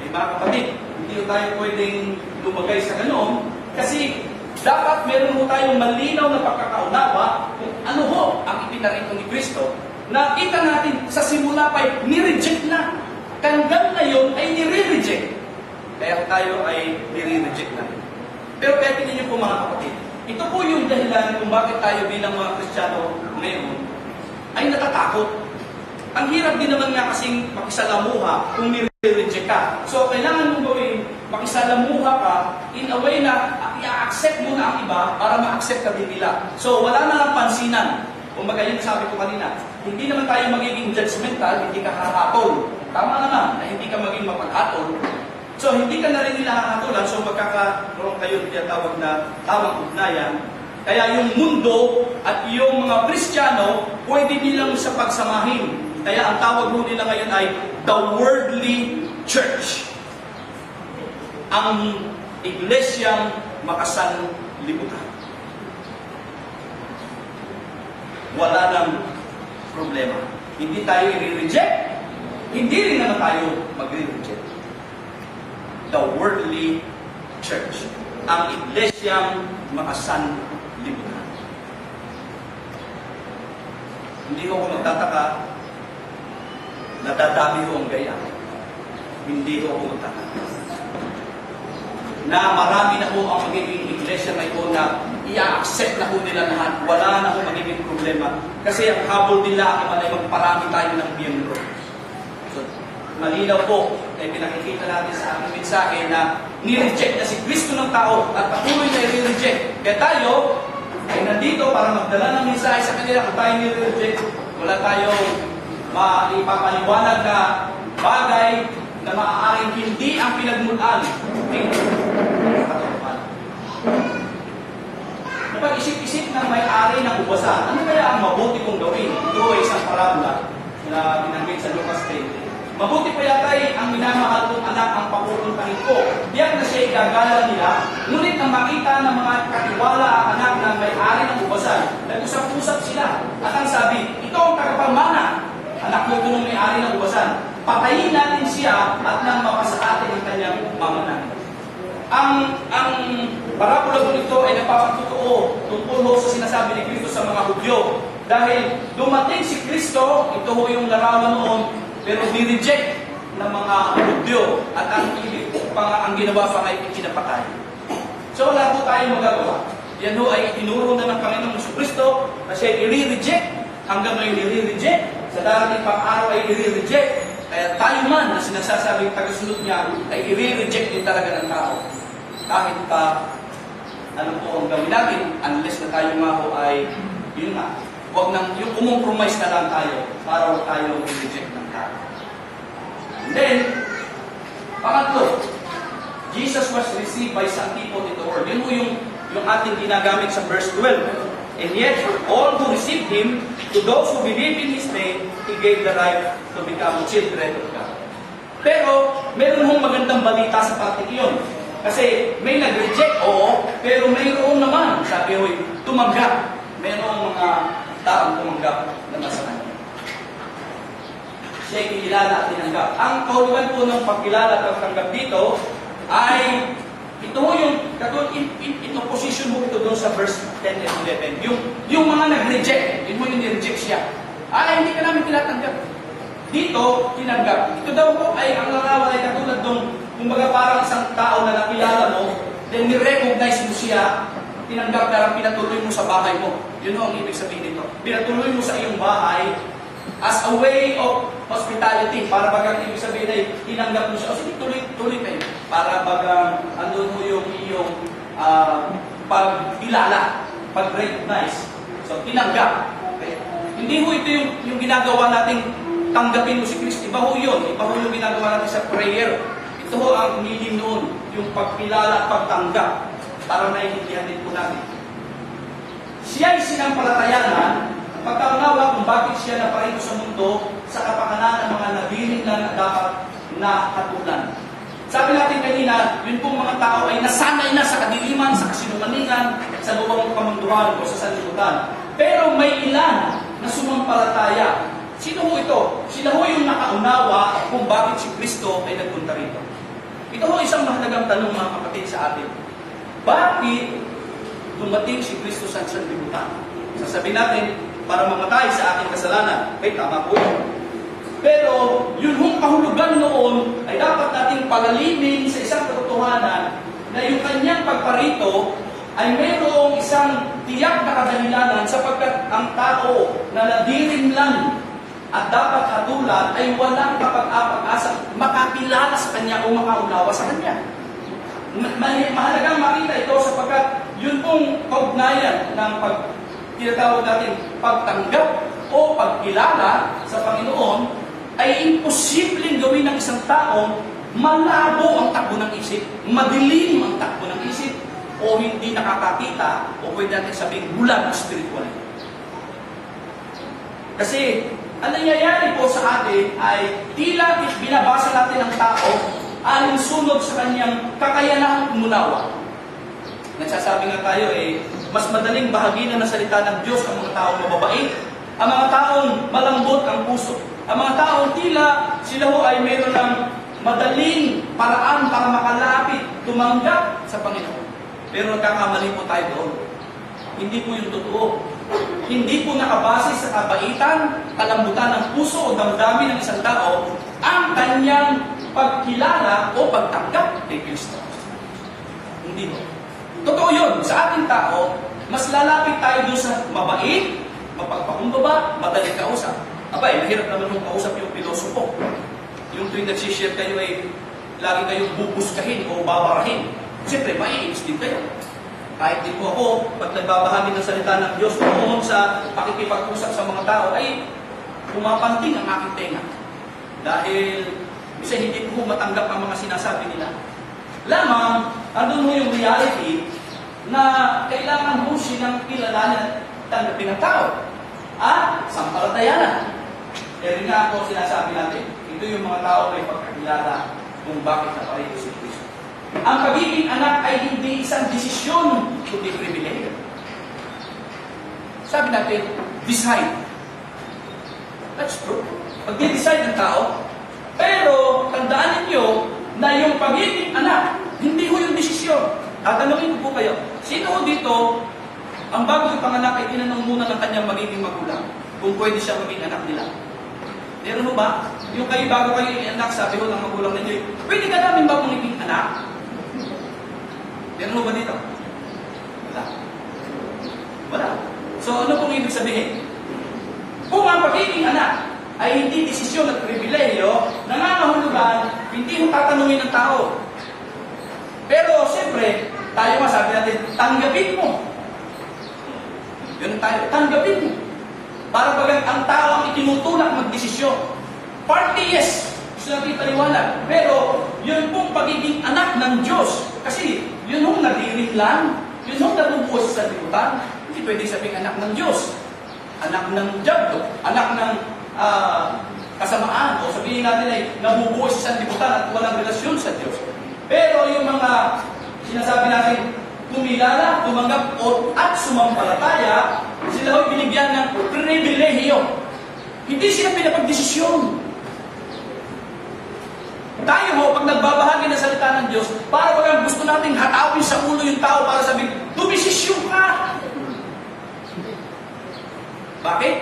Mga kapatid, hindi tayo pwedeng lumagay sa ganoon kasi dapat meron mo tayong malinaw na pagkakaunawa kung ano ho ang ipinarito ni Kristo. Nakita natin sa simula pa ay nireject na. Hanggang ngayon ay nire-reject. Kaya tayo ay nire-reject na. Pero kaya tingnan niyo po mga kapatid, ito po yung dahilan kung bakit tayo bilang mga Kristiyano ngayon ay natatakot. Ang hirap din naman nga kasing makisalamuha kung nire-reject ka. So, kailangan mong gawin, makisalamuha ka in a way na i-accept mo na ang iba para ma-accept ka din nila. So, wala na lang pansinan. Kung baga yun sabi ko kanina, hindi naman tayo magiging judgmental, hindi ka hahatol. Tama naman na hindi ka maging mapaghatol. So, hindi ka na rin nila hahatolan, so magkakaroon kayo tinatawag na tamang ugnayan. Kaya yung mundo at yung mga Kristiyano, pwede nilang sa pagsamahin. Kaya ang tawag mo nila ngayon ay the worldly church. Ang iglesyang makasanlibutan. Wala nang problema. Hindi tayo i-reject, hindi rin naman tayo mag-reject. The worldly church. Ang iglesyang makasanlibutan. Hindi ko magtataka, nadadami ho ang gaya. Hindi ho ako magtataka. Na marami na ho ang magiging iglesia ngayon na i-accept na ho nila lahat. Wala na ho magiging problema. Kasi ang habol nila ay magparami tayo ng miyembro. So, malinaw po. ay pinakikita natin sa aming mensahe na nireject na si Kristo ng tao at patuloy na i-reject. Kaya tayo ay nandito para magdala ng mensahe sa kanila. Kung tayo nireject, wala tayong maipapaliwanag na bagay na maaaring hindi ang pinagmulan ng katotohanan. Napag-isip-isip ng may-ari ng ubasan, ano kaya ang mabuti kong gawin? Ito ay isang parabola na binanggit sa Lucas 20. Mabuti pa yata ang minamahal kong anak ang papupuntahin ko. Diyak na siya igagala nila, ngunit ang makita ng mga katiwala ang anak ng may-ari ng ubasan, nag-usap-usap sila. At ang sabi, ito ang tagapamana, anak mo ito ng may-ari ng ubasan. Patayin natin siya at nang mapasa atin ang kanyang mamanan. Ang parabola ko nito ay napapagtotoo tungkol sa sinasabi ni Kristo sa mga Hudyo. Dahil dumating si Kristo, ito ho yung larawan noon, pero ni-reject ng mga Hudyo at ang ginawa pa ay ikinapatay. So wala po tayong magagawa. Yan ho ay itinuro na ng Panginoong Kristo na siya i-reject, hanggang ngayon i-reject, sa darating pang-araw ay i-reject. Kaya tayo man na sinasasabing tagasunod niya ay i-reject din talaga ng tao. Kahit pa ano po ang gawin natin, unless na tayo nga po ay, yun nga, huwag nang, yung umompromise na lang tayo para huwag tayo i-reject ng tao. And then, pangatlo, Jesus was received by some people in the world. Yun po yung ating ginagamit sa verse 12. And yet, all who received Him, to those who believe in His name, He gave the right to become children of God. Pero, meron hong magandang balita sa parte iyon. Kasi may nag-reject, oo, pero mayroon naman, sabi ho, tumanggap. Mayroong mga taong tumanggap na nasa kanya. Siya kinilala at tinanggap. Ang kahulugan po ng pagkilala at pagtanggap dito ay ito ho yung in opposition mo ito doon sa verse 10 and 11. Yung mga nag-reject, yun mo yung ni-reject siya. Hindi ka namin tinatanggap. Dito, tinanggap. Ito daw po ay ang larawan ay katulad doon, kumbaga parang isang tao na nakilala mo, then ni-recognize mo siya, tinanggap na lang, pinatuloy mo sa bahay mo. Yun ho ang ibig sabihin nito. Pinatuloy mo sa iyong bahay as a way of hospitality. Para bagang ibig sabihin ay tinanggap mo siya. O sige, tuloy kayo. Para bagang andun mo yung iyong pagkilala, pag-recognize. So, tinanggap. Okay. Hindi ho ito yung ginagawa nating tanggapin mo si Kristo. Iba ho yun. Iba ho yung ginagawa natin sa prayer. Ito ho ang meaning noon, yung pagkilala at pagtanggap. Para naiintindihan din po natin. Siya ay sinampalatayanan, pagkaunawa kung bakit siya naparito sa mundo sa kapakanan ng mga nabiling na dapat na hatulan. Sabi natin kanina, yun pong mga tao ay nasanay na sa kadiliman, sa kasinungalingan, sa luwang kamunduhan o sa sanlibutan. Pero may ilan na sumampalataya. Sino ho ito? Sila ho yung nakaunawa kung bakit si Kristo ay nagpunta rito. Ito ho isang mahalagang tanong mga kapatid sa atin. Bakit dumating si Kristo sa sanlibutan? Sasabihin natin, para mamatay sa ating kasalanan. Ay, tama po yun. Pero, yun hong kahulugan noon ay dapat nating palalimin sa isang katotohanan na yung kanyang pagparito ay mayroong isang tiyak na kadahilanan sapagkat ang tao na nadirinlan at dapat hatulan ay walang kapag-apag-asa makakilala sa kanya o makaunawa sa kanya. Mahalagang makita ito sapagkat yun pong kaugnayan ng tinatawag natin pagtanggap o pagkilala sa Panginoon ay imposibleng gawin ng isang tao malabo ang takbo ng isip, madilim ang takbo ng isip, o hindi nakakakita, o pwede natin sabihin bulag spiritual. Kasi ang nangyayari po sa atin ay tila binabasa natin ang tao alinsunod sa kanyang kakayanang umunawa. Nagsasabi nga tayo mas madaling bahaginan ng salita ng Diyos ang mga taong mababait, ang mga taong malambot ang puso, ang mga taong tila sila ho ay mayroon ng madaling paraan para makalapit, tumanggap sa Panginoon. Pero nagkakamali po tayo doon. Hindi po yung totoo. Hindi po nakabase sa kabaitan, kalambutan ng puso o damdamin ng isang tao ang kanyang pagkilala o pagtanggap kay Kristo. Hindi po. Totoo yun. Sa ating tao, mas lalapit tayo doon sa mabait, mapagpakumbaba, madaling kausap. Abay, mahirap naman yung kausap yung pilosopo. yung tuwing nagsishare kayo ay lagi kayong bubuskahin o babarahin. Siyempre, maiinis din kayo. Kahit din po ako, pag nagbabahagi ng salita ng Diyos, noon sa pakikipag-usap sa mga tao, ay pumapanting ang aking tenga. Dahil, isa hindi po matanggap ang mga sinasabi nila. Lamang, andun mo yung reality na kailangan mo silang kilalanin at tanggapin ng tao. At sampalatayanan. Kaya rin nga ako sinasabi natin, ito yung mga tao may pagkakilala kung bakit naparito si Kristo. Ang pagiging anak ay hindi isang desisyon, kundi pribilehiyo. Sabi natin, decide. That's true. Pag-decide ng tao, pero tandaan ninyo na yung pagiging anak, hindi ho yung desisyon. Tatanungin ko po kayo, sino ho dito, ang bagong panganak ay tinanong muna ng kanyang magiging magulang kung pwede siya maging anak nila? Meron mo ba? Yung kayo bago kayo i-anak, sabi ko ng magulang ninyo, pwede ka namin ba magiging anak? Meron mo ba dito? Wala. Wala. So ano pong ibig sabihin? Kung ang pagiging anak ay hindi desisyon at pribilehiyo, nangangahulugan, hindi mo tatanungin ng tao. Pero siyempre, tayo nga sabi natin, tanggapin mo. Yun tayo, tanggapin mo. Para bagang ang tao ang itinutulak magdesisyon. Partly yes, gusto natin ipaliwanag. Pero yun pong pagiging anak ng Diyos. Kasi yun yung nadiring lang, yun yung nabubuhay sa liputan. Hindi pwede sabihin anak ng Diyos. Anak ng diablo, anak ng kasamaan, o sabihin natin ay nabubuhay sa sanlibutan at walang relasyon sa Diyos. Pero yung mga sinasabi natin, kumilala, tumanggap, at sumampalataya, sila ho'y binigyan ng pribilehiyo. Hindi sila pinapagdesisyon. Tayo ho, pag nagbabahagi ng salita ng Diyos, para pag gusto nating hatawin sa ulo yung tao para sabihin, dumisisyon ka! Bakit?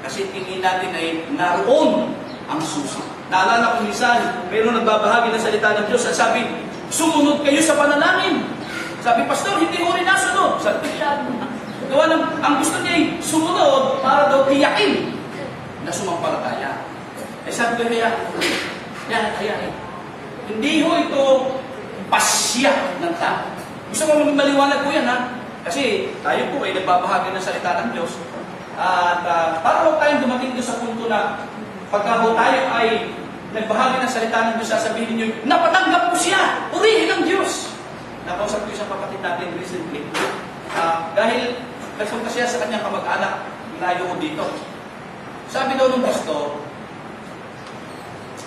Kasi tingin natin ay naroon ang susi. Naalala ko minsan, mayroon nagbabahagi ng salita ng Diyos at sabi, sumunod kayo sa panalangin. Sabi, Pastor, hindi ko rin nasunod. Sabi siya, gawa ng, ang gusto niya ay sumunod para daw tiyakin na sumampalataya. Eh sabi ko niya, yan. Hindi ho ito pasya ng tao. Gusto ko maliwanag po yan, ha? Kasi tayo po ay nagbabahagi ng salita ng Diyos. At para huwag tayong dumating doon sa punto na pagka tayo ay nagbahagi ng salita ng Diyos, sasabihin niyo, napatanggap ko siya! Purihin ng Diyos! Nakausap ko isang kapatid natin recently. Dahil nagsunta siya sa kanyang kamag-anak, layo ko dito. Sabi daw ng gusto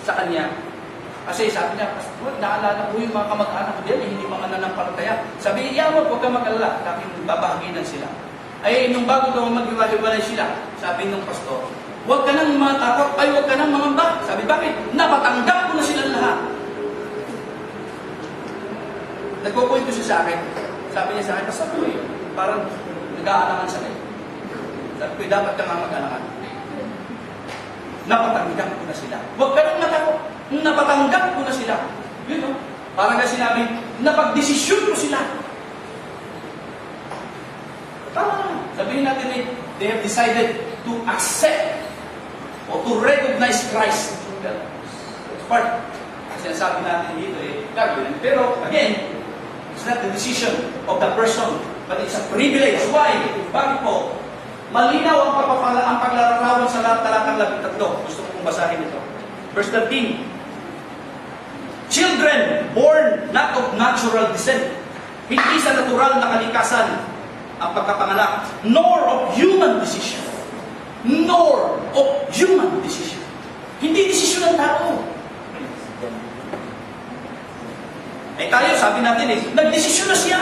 sa kanya, kasi sabi niya, naalala ko yung mga kamag-anak ko diyan, hindi mga nanampalataya. Sabi niya, huwag ka mag-alala, dahil babahaginan sila. Ay, nung bago daw mag-iwalay sila, sabi ng pastor, huwag ka nang matakot, ay huwag ka nang mangamba. Sabi, bakit? Napatanggap ko na silang lahat. Nagkukwento siya sa akin. Sabi niya sa akin, basta po parang nag-aalangan sa akin. Sabi ko, dapat ka nga mag-alangan. Napatanggap ko na sila. Huwag ka nang matakot. Napatanggap ko na sila. Yun, no? Parang nga sinabi, napagdesisyon ko sila. Tama naman. Sabihin natin eh, they have decided to accept or to recognize Christ. It's part. Kasi sabi natin dito eh, gagawin. Pero again, it's not the decision of the person, but it's a privilege. Why? Bakit po? Malinaw ang paglalarawan sa talatang 13. Gusto ko kong basahin ito. Verse 13. Children born not of natural descent, hindi sa natural na kalikasan ang pagkapanganak, nor of human decision. Nor of human decision. Hindi desisyon ng tao. Eh tayo, sabi natin eh, nagdesisyon na siya.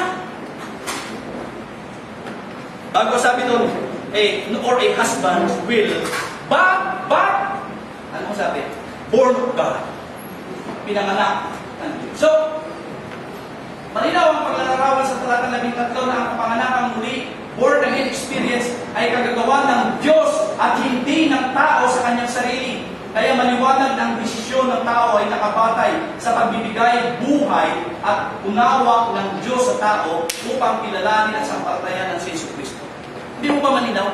Bago sabi doon, or a husband will, but, ano mo sabi? Born of God. Pinanganak. So, malinaw ang paglalarawan sa talatang 13 na ang kapanganakang muli, born again experience, ay kagagawa ng Diyos at hindi ng tao sa kanyang sarili. Kaya maliwanag ng desisyon ng tao ay nakabatay sa pagbibigay buhay at unawa ng Diyos sa tao upang kilalanin at sampalatayan ng si Jesu Kristo. Hindi mo ba malinaw?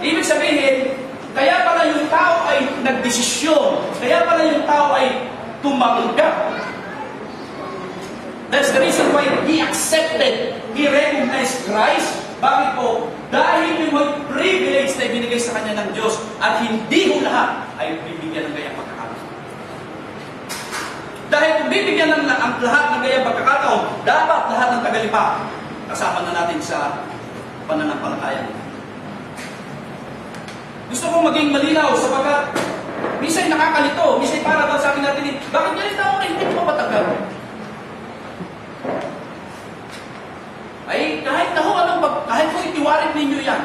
Ibig sabihin, Kaya pala yung tao ay nagdesisyon. Kaya pala yung tao ay tumanggap. That's the reason why he accepted, he recognized Christ. Bakit po? Dahil yung may privilege na ibinigay sa kanya ng Diyos at hindi ho lahat ay bibigyan ng gayang pagkakataon. Dahil kung bibigyan ng lahat ng gayang pagkakataon, dapat lahat ng tagalipa kasama na natin sa pananampalataya. Gusto kong maging malinaw sapagkat minsan nakakalito, minsan para daw sa akin natin, bakit ganit ako na hindi mo mapatanggap? Ay, kahit na ho, kahit ho itiwarin ninyo yan,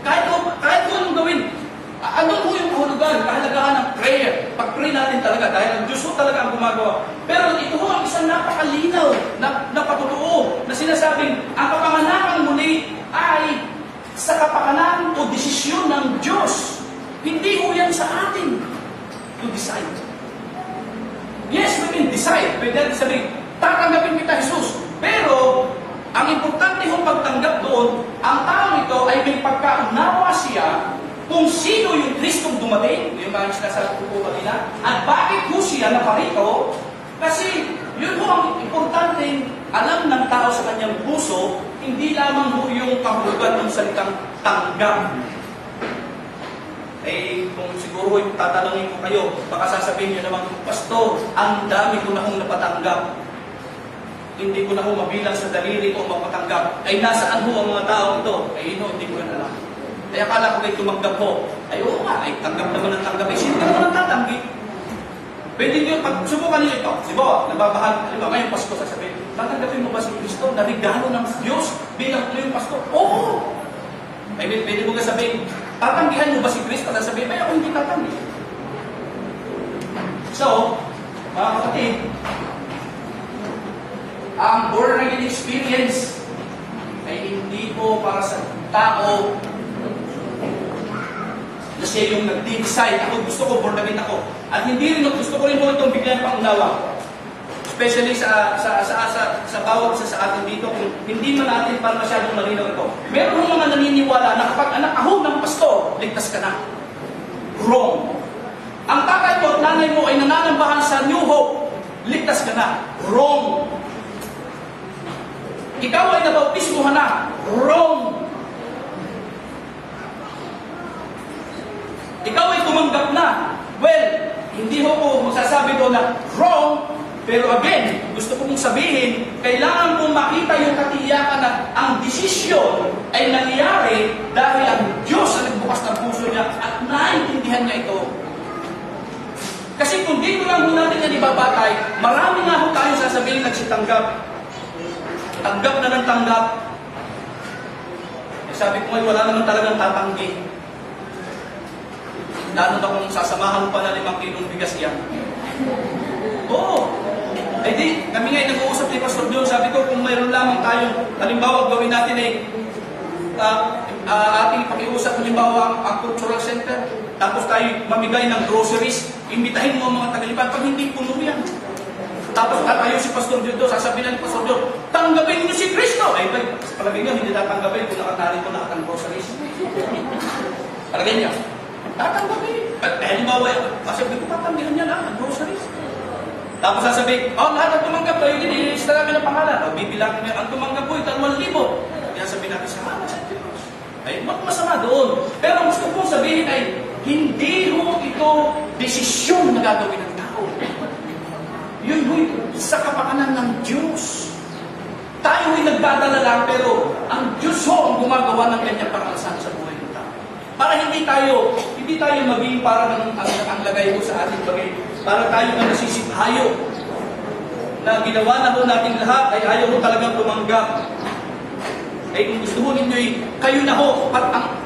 kahit ho anong gawin, andun ho yung kahulugan, kahalagaan ng prayer. Pag-pray natin talaga, dahil ang Diyos ho talaga ang gumagawa. Pero ito ho ang isang napakalinaw na patotoo na sinasabing, ang kapanganakan muli ay sa kapakanan o desisyon ng Diyos. Hindi ho yan sa atin to decide. Yes, we can decide. Pwede natin sabihin, tatanggapin kita, Jesus. Pero, ang importante hong pagtanggap doon, ang tao ito ay may pagkaunawa siya kung sino yung Kristong dumating, yung mga sinasabi ko kanina, at bakit po siya naparito, kasi yun po ang importanteng alam ng tao sa kanyang puso, hindi lamang po yung kahulugan ng salitang tanggap. Eh, kung siguro yung tatanungin ko kayo, baka sasabihin nyo naman, Pastor, ang dami ko na kong napatanggap. Hindi ko na ho mabilang sa daliri ko mapatanggap. Ay nasaan ho ang mga tao ito? Ay hindi ko na alam. Kaya akala ko kayo tumanggap ho. Ay oo nga, ay tanggap naman ang tanggap. Ay sino ka naman ang tatanggi? Pwede nyo, pag subukan nyo ito, sibawa, nababahal, halimbawa, ngayong Pasko sasabihin, tatanggapin mo ba si Kristo na regalo ng Diyos bilang yung Pasko? Oo! Ay pwede mo ka sabihin, tatanggihan mo ba si Kristo? Sasabihin, ay ako hindi tatanggi. So, mga kapatid, ang born again experience ay hindi po para sa tao na siya yung nag-decide. Ako gusto ko, born again ako. At hindi rin, gusto ko rin po itong bigyan pangunawa. Especially sa bawat isa sa atin dito, kung hindi man natin para masyadong malinaw ito. Meron mga naniniwala na kapag anak ako ng pastor, ligtas ka na. Wrong. Ang tatay mo at nanay mo ay nananambahan sa New Hope, ligtas ka na. Wrong. Ikaw ay nabautismuhan na. Wrong. Ikaw ay tumanggap na. Well, hindi ho po magsasabi doon na wrong, pero again, gusto ko mong sabihin, kailangan mong makita yung katiyakan na ang desisyon ay nangyari dahil ang Diyos ang nagbukas ng puso niya at naintindihan niya ito. Kasi kung dito lang ho natin yan ibabatay, marami nga ho tayo sasabihin nagsitanggap. Tanggap na ng tanggap. Eh, sabi ko ngayon, wala naman talagang tatanggi. Lalo na kung sasamahan pa na 5 kilong bigas yan. Oo. Eh di, kami ngayon nag-uusap ni Pastor John, sabi ko kung mayroon lamang tayong, halimbawa gawin natin ay ating pakiusap, halimbawa ang cultural center, tapos tayo mamigay ng groceries, imbitahin mo ang mga tagalipan, pag hindi puno yan. Tapos tayo si Pastor John doon, sasabihin ni Pastor John, tanggapin niyo si Kristo! Ay, palagay niyo, hindi tatanggapin kung nakatarito na ang groceries. Palagay niyo, tatanggapin. At halimbawa, sasabihin ko, tatanggihan niya lang ang groceries. Tapos sasabihin, lahat ng tumanggap, tayo din, ililista namin ang pangalan. O, bibilangin niya, ang tumanggap po, 2,000. Kaya sabihin natin, salamat sa Diyos. Ay, masama doon. Pero ang gusto kong sabihin ay, hindi ho ito desisyon na gagawin ng tao. Yun ho'y sa kapakanan ng Diyos. Tayo ho'y nagdadala lang, pero ang Diyos ho ang gumagawa ng kanyang pangalasan sa buhay ng tao. Para hindi tayo maging parang ang lagay ko sa ating bagay. Para tayo na nasisiphayo na ginawa na ho nating lahat ay ayaw ho talagang tumanggap. Ay kung gusto ho ninyo kayo na ho.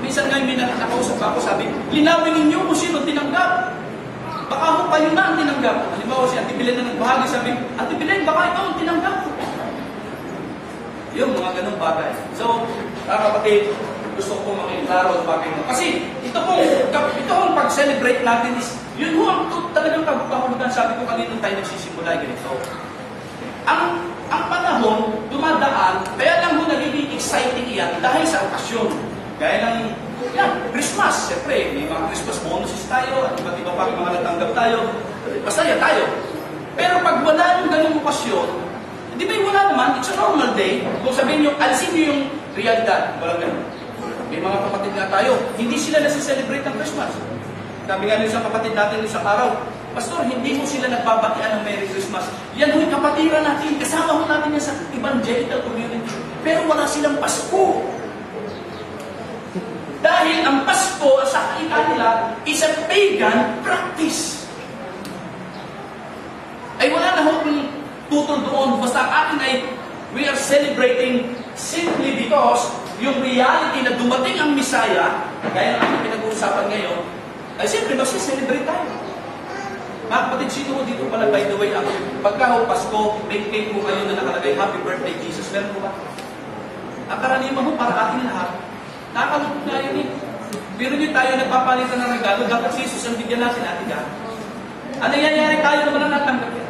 Minsan nga may nakausap ako, sabi, linawin ninyo kung sino tinanggap. Baka ho kayo na ang tinanggap. Halimbawa si Ate Belen na nagbahagi, sabi, Ate Belen, baka ikaw ang tinanggap. Yung mga ganong bagay. So, kapatid, gusto ko makiklaro sa bagay mo. Kasi ito pong pag-celebrate natin is, yun ho ang talagang pagkakahulugan. Sabi ko kanina tayo nagsisimula, ganito. Ang panahon, dumadaan, kaya lang ho nagiging exciting yan dahil sa okasyon. Gaya ng Christmas, siyempre, masaya tayo. Pero pag wala yung ganung okasyon, di ba wala naman, it's a normal day. Kung sabihin nyo, alisin nyo yung realidad. Walang ganun. May mga kapatid nga tayo, hindi sila nasa-celebrate ng Christmas. Sabi nga nung isang kapatid natin isang araw, Pastor, hindi mo sila nagbabatian ng Merry Christmas. Yan ho'y kapatiran natin, kasama ho natin yan sa evangelical community. Pero wala silang Pasko. Dahil ang Pasko, sa kakita nila, is a pagan practice. Ay wala na ho kung tutol doon. Basta ang atin ay, we are celebrating simply because yung reality na dumating ang Messiah, gaya ng ating pinag-uusapan ngayon, ay siyempre mag-celebrate tayo. Mga kapatid, sino mo dito pala, by the way, ang pagka ho Pasko, may cake mo kayo na nakalagay, Happy Birthday Jesus, meron mo ba? Ang karaniwan mo para atin lahat. Nakakalungkot na yun eh. Pero hindi tayo nagpapalitan ng regalo, dapat si Jesus ang bigyan natin atin yan. Ano nangyayari tayo naman ang natanggap yan?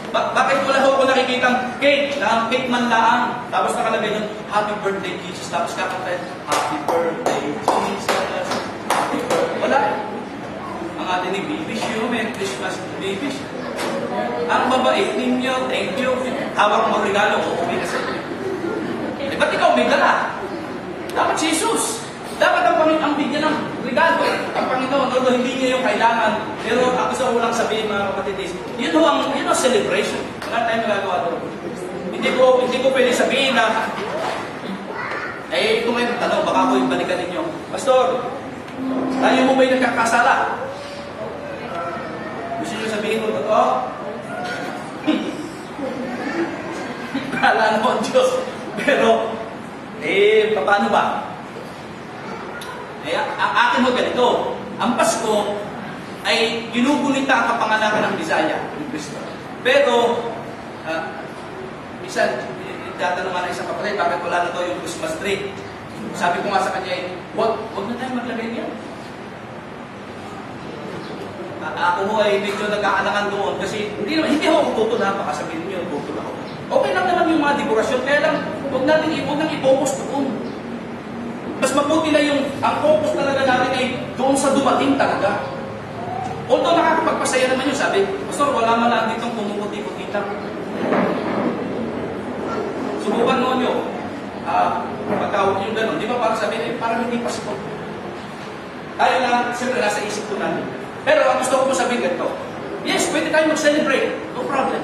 Bakit wala ho ako nakikitang cake, na ang cake man lang, tapos nakalagay nun, Happy Birthday Jesus, tapos kakanta, Happy Birthday Jesus, Happy Birthday. Wala eh. Ang atin ni Bibish yun, Merry Christmas, Bibish. Ang mabait ninyo, thank you. Hawak mo regalo, uuwi ka sa inyo. Eh, ba't ikaw may dala? Dapat si Jesus. Dapat ang Panginoon ang bigyan ng regalo. Ang Panginoon, although hindi niya yung kailangan, pero ang gusto ko lang sabihin mga kapatid is, yun ang celebration. Wala tayong magagawa doon. Hindi ko pwede sabihin na, ito ngayon, tanong, baka ko yung balikan ninyo. Pastor, tayo mo ba'y nagkakasala? Gusto nyo sabihin mo totoo? Kala mo, Diyos. Pero, paano ba? Ang akin mo ganito, ang Pasko ay ginugunita ang kapanganakan ng Bisaya, ng Kristo. Pero, minsan, tatanungan ng isang kapatid, bakit wala na to yung Christmas tree? Sabi ko nga sa kanya, wag na tayo maglagay niyan. Ako ho ay medyo nagkakalangan doon kasi hindi ako tutol ha, baka sabihin niyo, tutol ako. Okay lang naman yung mga dekorasyon, kaya lang, huwag nang i-focus doon. Mas mabuti na yung, ang focus talaga natin ay doon sa dumating talaga. Although nakakapagpasaya naman yun, sabi, Pastor, wala man lang ditong kumukuti-kutita. Subukan mo nyo, pagkawag yung gano'n, di ba parang sabihin, parang hindi Pasko. Tayo na, siyempre nasa isip ko natin. Pero ang gusto ko sabihin ganito, yes, pwede tayo mag-celebrate, no problem.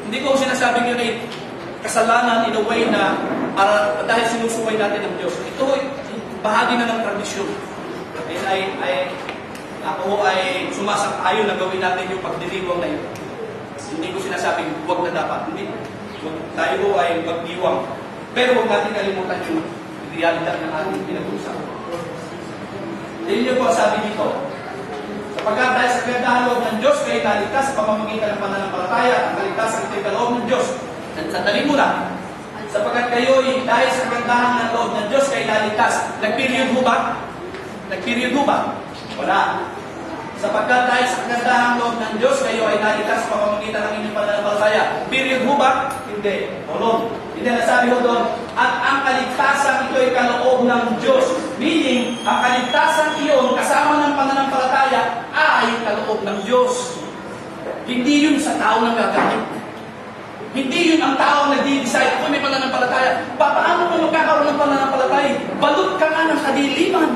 Hindi ko sinasabing yun ay kasalanan in a way na dahil sinusumay natin ng Diyos. Ito ay bahagi na ng tradisyon. Ako ay sumasang-ayon na gawin natin yung pagdiriwang na yun. Hindi ko sinasabing huwag na dapat. Hindi. Tayo ay magdiwang. Pero huwag natin kalimutan yung realidad ng ating pinag-uusapan. Dahil niyo po sabi dito, sapagkat dahil sa kagandahan loob ng Diyos, kayo naligtas sa pamamagitan ng pananampalataya, ang kaligtasan ito'y kaloob ng Diyos. Sandali muna. Sapagkat kayo'y dahil sa kagandahan ng loob ng Diyos, kayo naligtas. Nag-period ho ba? Nag-period ho ba? Wala. Sapagkat dahil sa kagandahan ng loob ng Diyos, kayo ay naligtas sa pamamagitan ng inyong pananampalataya. Period ho ba? Hindi. Hold. Hindi nasabi ho doon, at ang kaligtasan ito'y kaloob ng Diyos. Meaning, ang kaligtasan iyon kasama ng pananampalataya ay kaloob ng Diyos. Hindi yun sa tao nang gagamit. Hindi yun ang tao ang nag-decide, kung may pananampalataya. Paano mo magkakaroon ng pananampalataya? Balot ka nga ng kadiliman.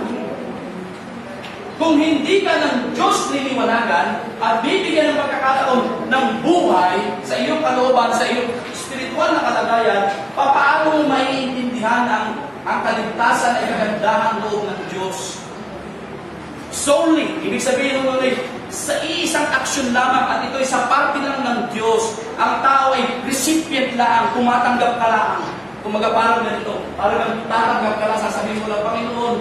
Kung hindi ka ng Diyos niliwanagan at bibigyan ng pagkakataon ng buhay sa iyong kalooban, sa iyong spiritual na kalagayan, paano mo maiintindihan ang kaligtasan ay kagandahan loob ng Diyos? Solely, ibig sabihin mo sa iisang aksyon lamang at ito'y sa parte lang ng Diyos. Ang tao ay recipient lang, tumatanggap ka lang. Kumaga parang ganito, parang tatanggap ka lang, sasabihin mo lang, Panginoon,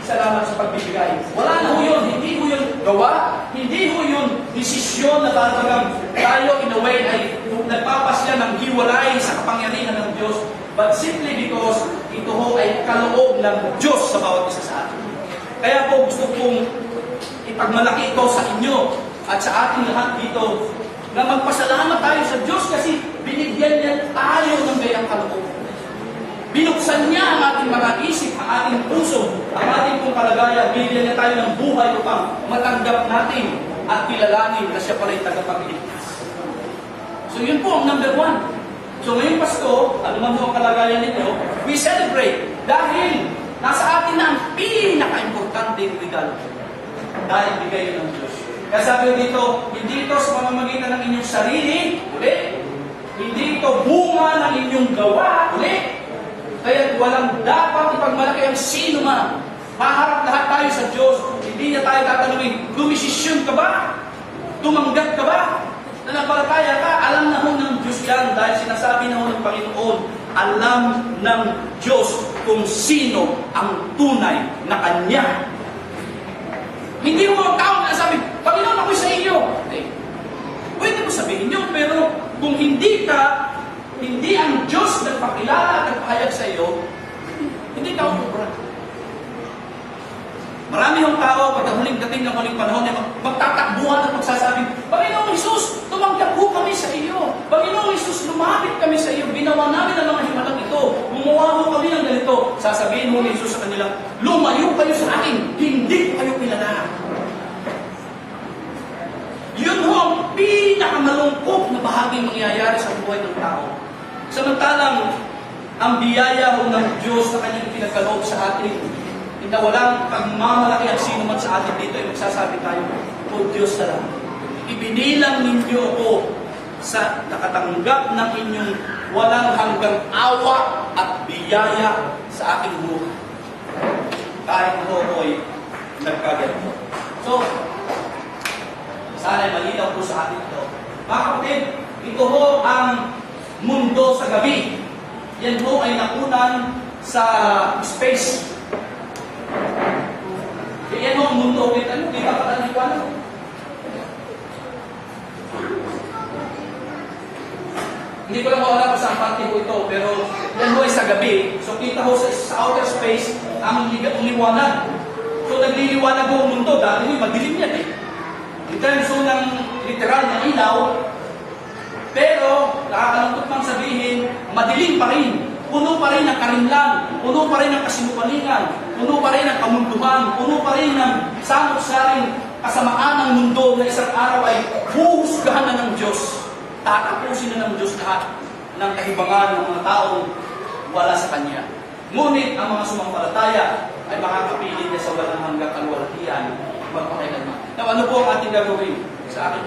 salamat sa pagbibigay. Wala na ho yun, hindi ho yun gawa, hindi ho yun desisyon na talagang tayo in a way ay nagpapasya ng hiwalay sa kapangyarihan ng Diyos, but simply because ito ho ay kaloob ng Diyos sa bawat isa sa atin. Kaya po gusto kong ipagmalaki ito sa inyo at sa ating lahat dito na magpasalamat tayo sa Diyos kasi binigyan niya tayo ng gayang kaloob. Binuksan niya ang ating mga isip, ang ating puso, ang ating pong kalagayan. Binigyan niya tayo ng buhay upang matanggap natin at kilalanin na siya pala yung tagapagligtas. So yun po ang number one. So ngayong Pasko, ano man po ang kalagayan ninyo, we celebrate dahil nasa atin na ang pinaka-importante regalo. Dahil bigay yun ng Diyos. Kaya sabi ko dito, hindi ito sa pamamagitan ng inyong sarili, ulit. Hindi ito bunga ng inyong gawa, ulit. Kaya walang dapat ipagmalaki ang sino man. Maharap lahat tayo sa Diyos. Hindi niya tayo tatanungin, dumisisyon ka ba? Tumanggap ka ba? Nanampalataya ka? Alam na ho ng Diyos yan dahil sinasabi na ho ng Panginoon, alam ng Diyos kung sino ang tunay na Kanya. Hindi mo ang tao na sabi, Panginoon, ako'y sa iyo. Eh, pwede mo sabihin yun, pero kung hindi ang Diyos nagpakilala at nagpahayag sa iyo, hindi ka umubra. Marami yung tao, pag huling dating ng huling panahon, magtatakbuhan at magsasabing, Panginoong Isus, tumanggap po kami sa iyo. Panginoong Isus, lumapit kami sa iyo. Ginawa namin ang mga himalang ito. Gumawa mo kami ng ganito. Sasabihin mo ni Isus sa kanila, lumayo kayo sa akin. Hindi ko kayo kilala. Yun ho ang pinakamalungkot na bahaging mangyayari sa buhay ng tao. Samantalang, ang biyaya ho ng Diyos na kanyang pinagkaloob sa atin, na walang pagmamalaki ang sino man sa atin dito ay magsasabi tayo, O Diyos na lang, ibinilang ninyo ako sa nakatanggap ng inyong walang hanggang awa at biyaya sa aking buhay. Kahit ako ay nagkaganito. So, sana ay malinaw po sa atin ito. Mga kapatid, ito ho ang mundo sa gabi. Yan ho ay nakunan sa space. Yan ho ang mundo. Kita pa tayo liwanag. Hindi ko lang mawala kung saan parte po ito, pero yan ho ay sa gabi. So kita ho sa outer space ang liwanag. So nagliliwanag ho ang mundo. Dati ho madilim yan eh. In terms ho ng literal na ilaw, pero nakakalungkot mang sabihin, madilim pa rin. Puno pa rin ng karimlan, puno pa rin ng kasinupalingan, puno pa rin ng kamunduhan, puno pa rin ng samot-saring kasamaan ng mundo na isang araw ay huhusgahan na ng Diyos. Tatapusin na ng Diyos lahat ng kahibangan ng mga taong wala sa Kanya. Ngunit ang mga sumampalataya ay makakapiling niya sa walang hanggang kalwalhatian magpakailanman. Now, ano po ang ating gagawin sa ating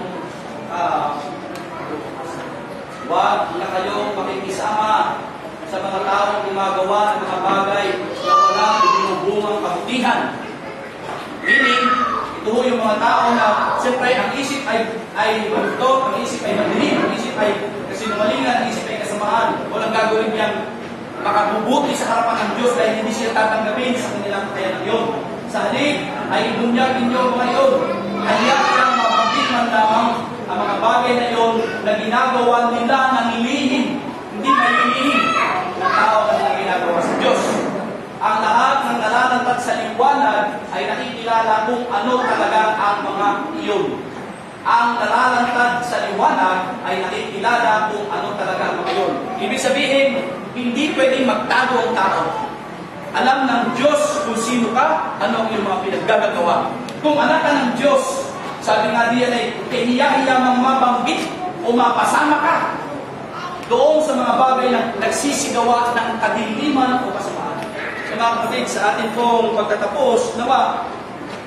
huwag na kayong makikisama sa mga taong gumagawa ng mga bagay na walang binubungang kabutihan. Meaning, ito ho yung mga tao na siyempre ang isip ay balto, ang isip ay madilim, ang isip ay kasinungalingan, ang isip ay kasamaan. Walang gagawin niyang makabubuti sa harapan ng Diyos dahil hindi siya tatanggapin sa kanilang kakayanan yun. Sa halip ay ibunyagin niyo mga iyon. Hayaan mapagbilman lamang ang mga bagay na iyon na ginagawa nila ng ilihim. Hindi may ilihim na tao na ginagawa sa Diyos. Ang lahat ng nalalantad sa liwanag ay nakikilala kung ano talaga ang mga iyon. Ang nalalantad sa liwanag ay nakikilala kung ano talaga ang mga iyon. Ibig sabihin, hindi pwedeng magtago ang tao. Alam ng Diyos kung sino ka, ano ang iyong mga pinaggagawa. Kung anak ka ng Diyos, sabi nga diyan ay, kahiya-hiya mang mabanggit o mapasama ka doon sa mga bagay na nagsisigawa ng kadiliman o kasamaan. Sa mga kapatid, sa atin pong pagtatapos, nawa,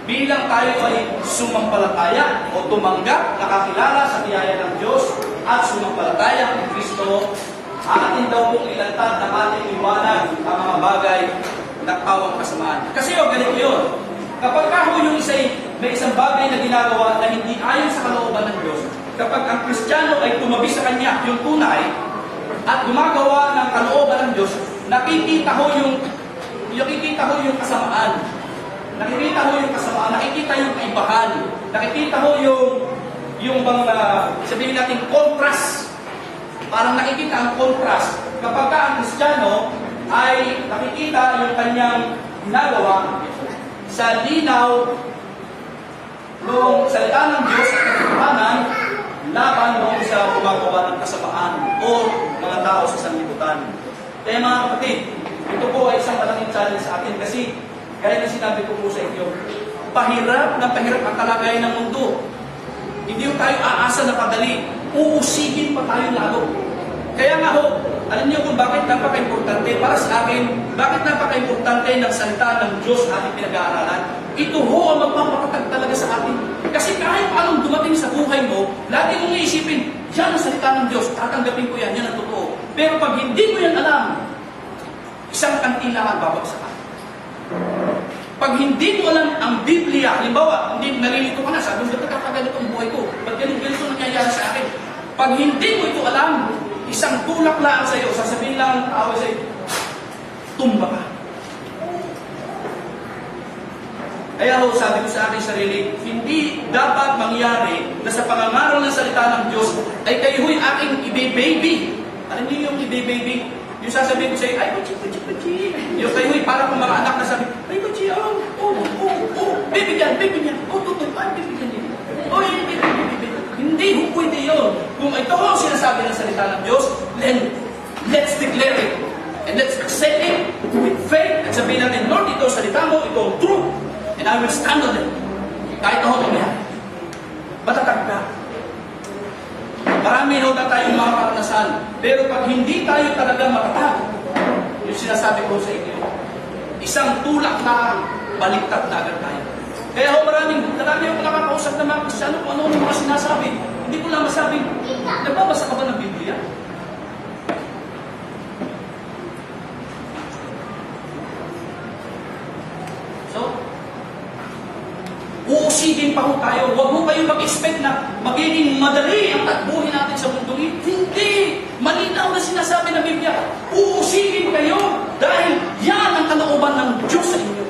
bilang tayo ay sumampalataya o tumanggap, nakakilala sa biyaya ng Diyos at sumampalataya kay Kristo, atin daw pong ilantad ng ating liwanag ang mga bagay na kawang kasamaan. Kasi ganito yun. Kapag yung may isang bagay na ginagawa na hindi ayon sa kalooban ng Diyos, kapag ang Kristiyano ay tumabi sa Kanya, yung tunay, at gumagawa ng kalooban ng Diyos, nakikita ho yung kasamaan. Nakikita ho yung kasamaan, nakikita yung kaibahan, nakikita ho yung mga, sabihin natin, contrast. Parang nakikita ang contrast. Kapag ang Kristiyano ay nakikita yung kanyang ginagawa sa linaw ng salita ng Diyos at katotohanan laban noong sa gumagawa ng kasamaan o mga tao sa sanlibutan. Kaya mga kapatid, ito po ay isang malaking challenge sa atin kasi gaya na sinabi ko po sa inyo, pahirap na pahirap ang kalagayan ng mundo. Hindi ho tayo aasa na padali. Uusigin pa tayo lalo. Kaya nga ho, alam niyo kung bakit napaka-importante para sa akin, bakit napaka-importante ng salita ng Diyos na ating pinag-aaralan? Ito ho ang magpapatatag talaga sa atin. Kasi kahit anong dumating sa buhay mo, lagi mong iisipin, yan ang salita ng Diyos, tatanggapin ko yan, yan ang totoo. Pero pag hindi mo yan alam, isang kantila ang babagsakan. Pag hindi mo alam ang Biblia, halimbawa, hindi nalilito ka na, sabi mo, ba't nakakaganito ang buhay ko? Ba't ganito nangyayari sa akin? Pag hindi mo ito alam, isang tulak lang sa iyo, sasabihin lang ang tao sa iyo, tumba ka. Kaya ho, sabi ko sa aking sarili, hindi dapat mangyari na sa pangangaral ng salita ng Diyos ay kayo ho'y aking ibe-baby. Alam niyo yung ibe-baby? Yung sasabihin ko sa iyo, ay, bachi. Yung kayo ho'y parang mga anak na sabi, ay, bachi, bibigyan, tutupan, bibigyan niyo. Baby. Hindi ho pwede yun. Kung ito ho ang sinasabi ng salita ng Diyos, then let's declare it. And let's accept it with faith. At sabihin natin, Lord, ito ang salita mo, ito ang truth. And I will stand on it. Kahit ako mamaya. Matatag ka. Marami ho na tayong mga karanasan. Pero pag hindi tayo talaga matatag, yung sinasabi ko sa inyo, isang tulak na baliktad na agad tayo. Kaya ho marami ako nakakausap na mga Kristyano kung ano mga sinasabi. Hindi ko lang masabi, nagbabasa ka ba ng Biblia? So, uusigin pa ho tayo. Huwag mo kayo mag-expect na magiging madali ang takbuhin natin sa mundong ito. Hindi! Malinaw na sinasabi ng Biblia. Uusigin kayo dahil yan ang kalooban ng Diyos sa inyo.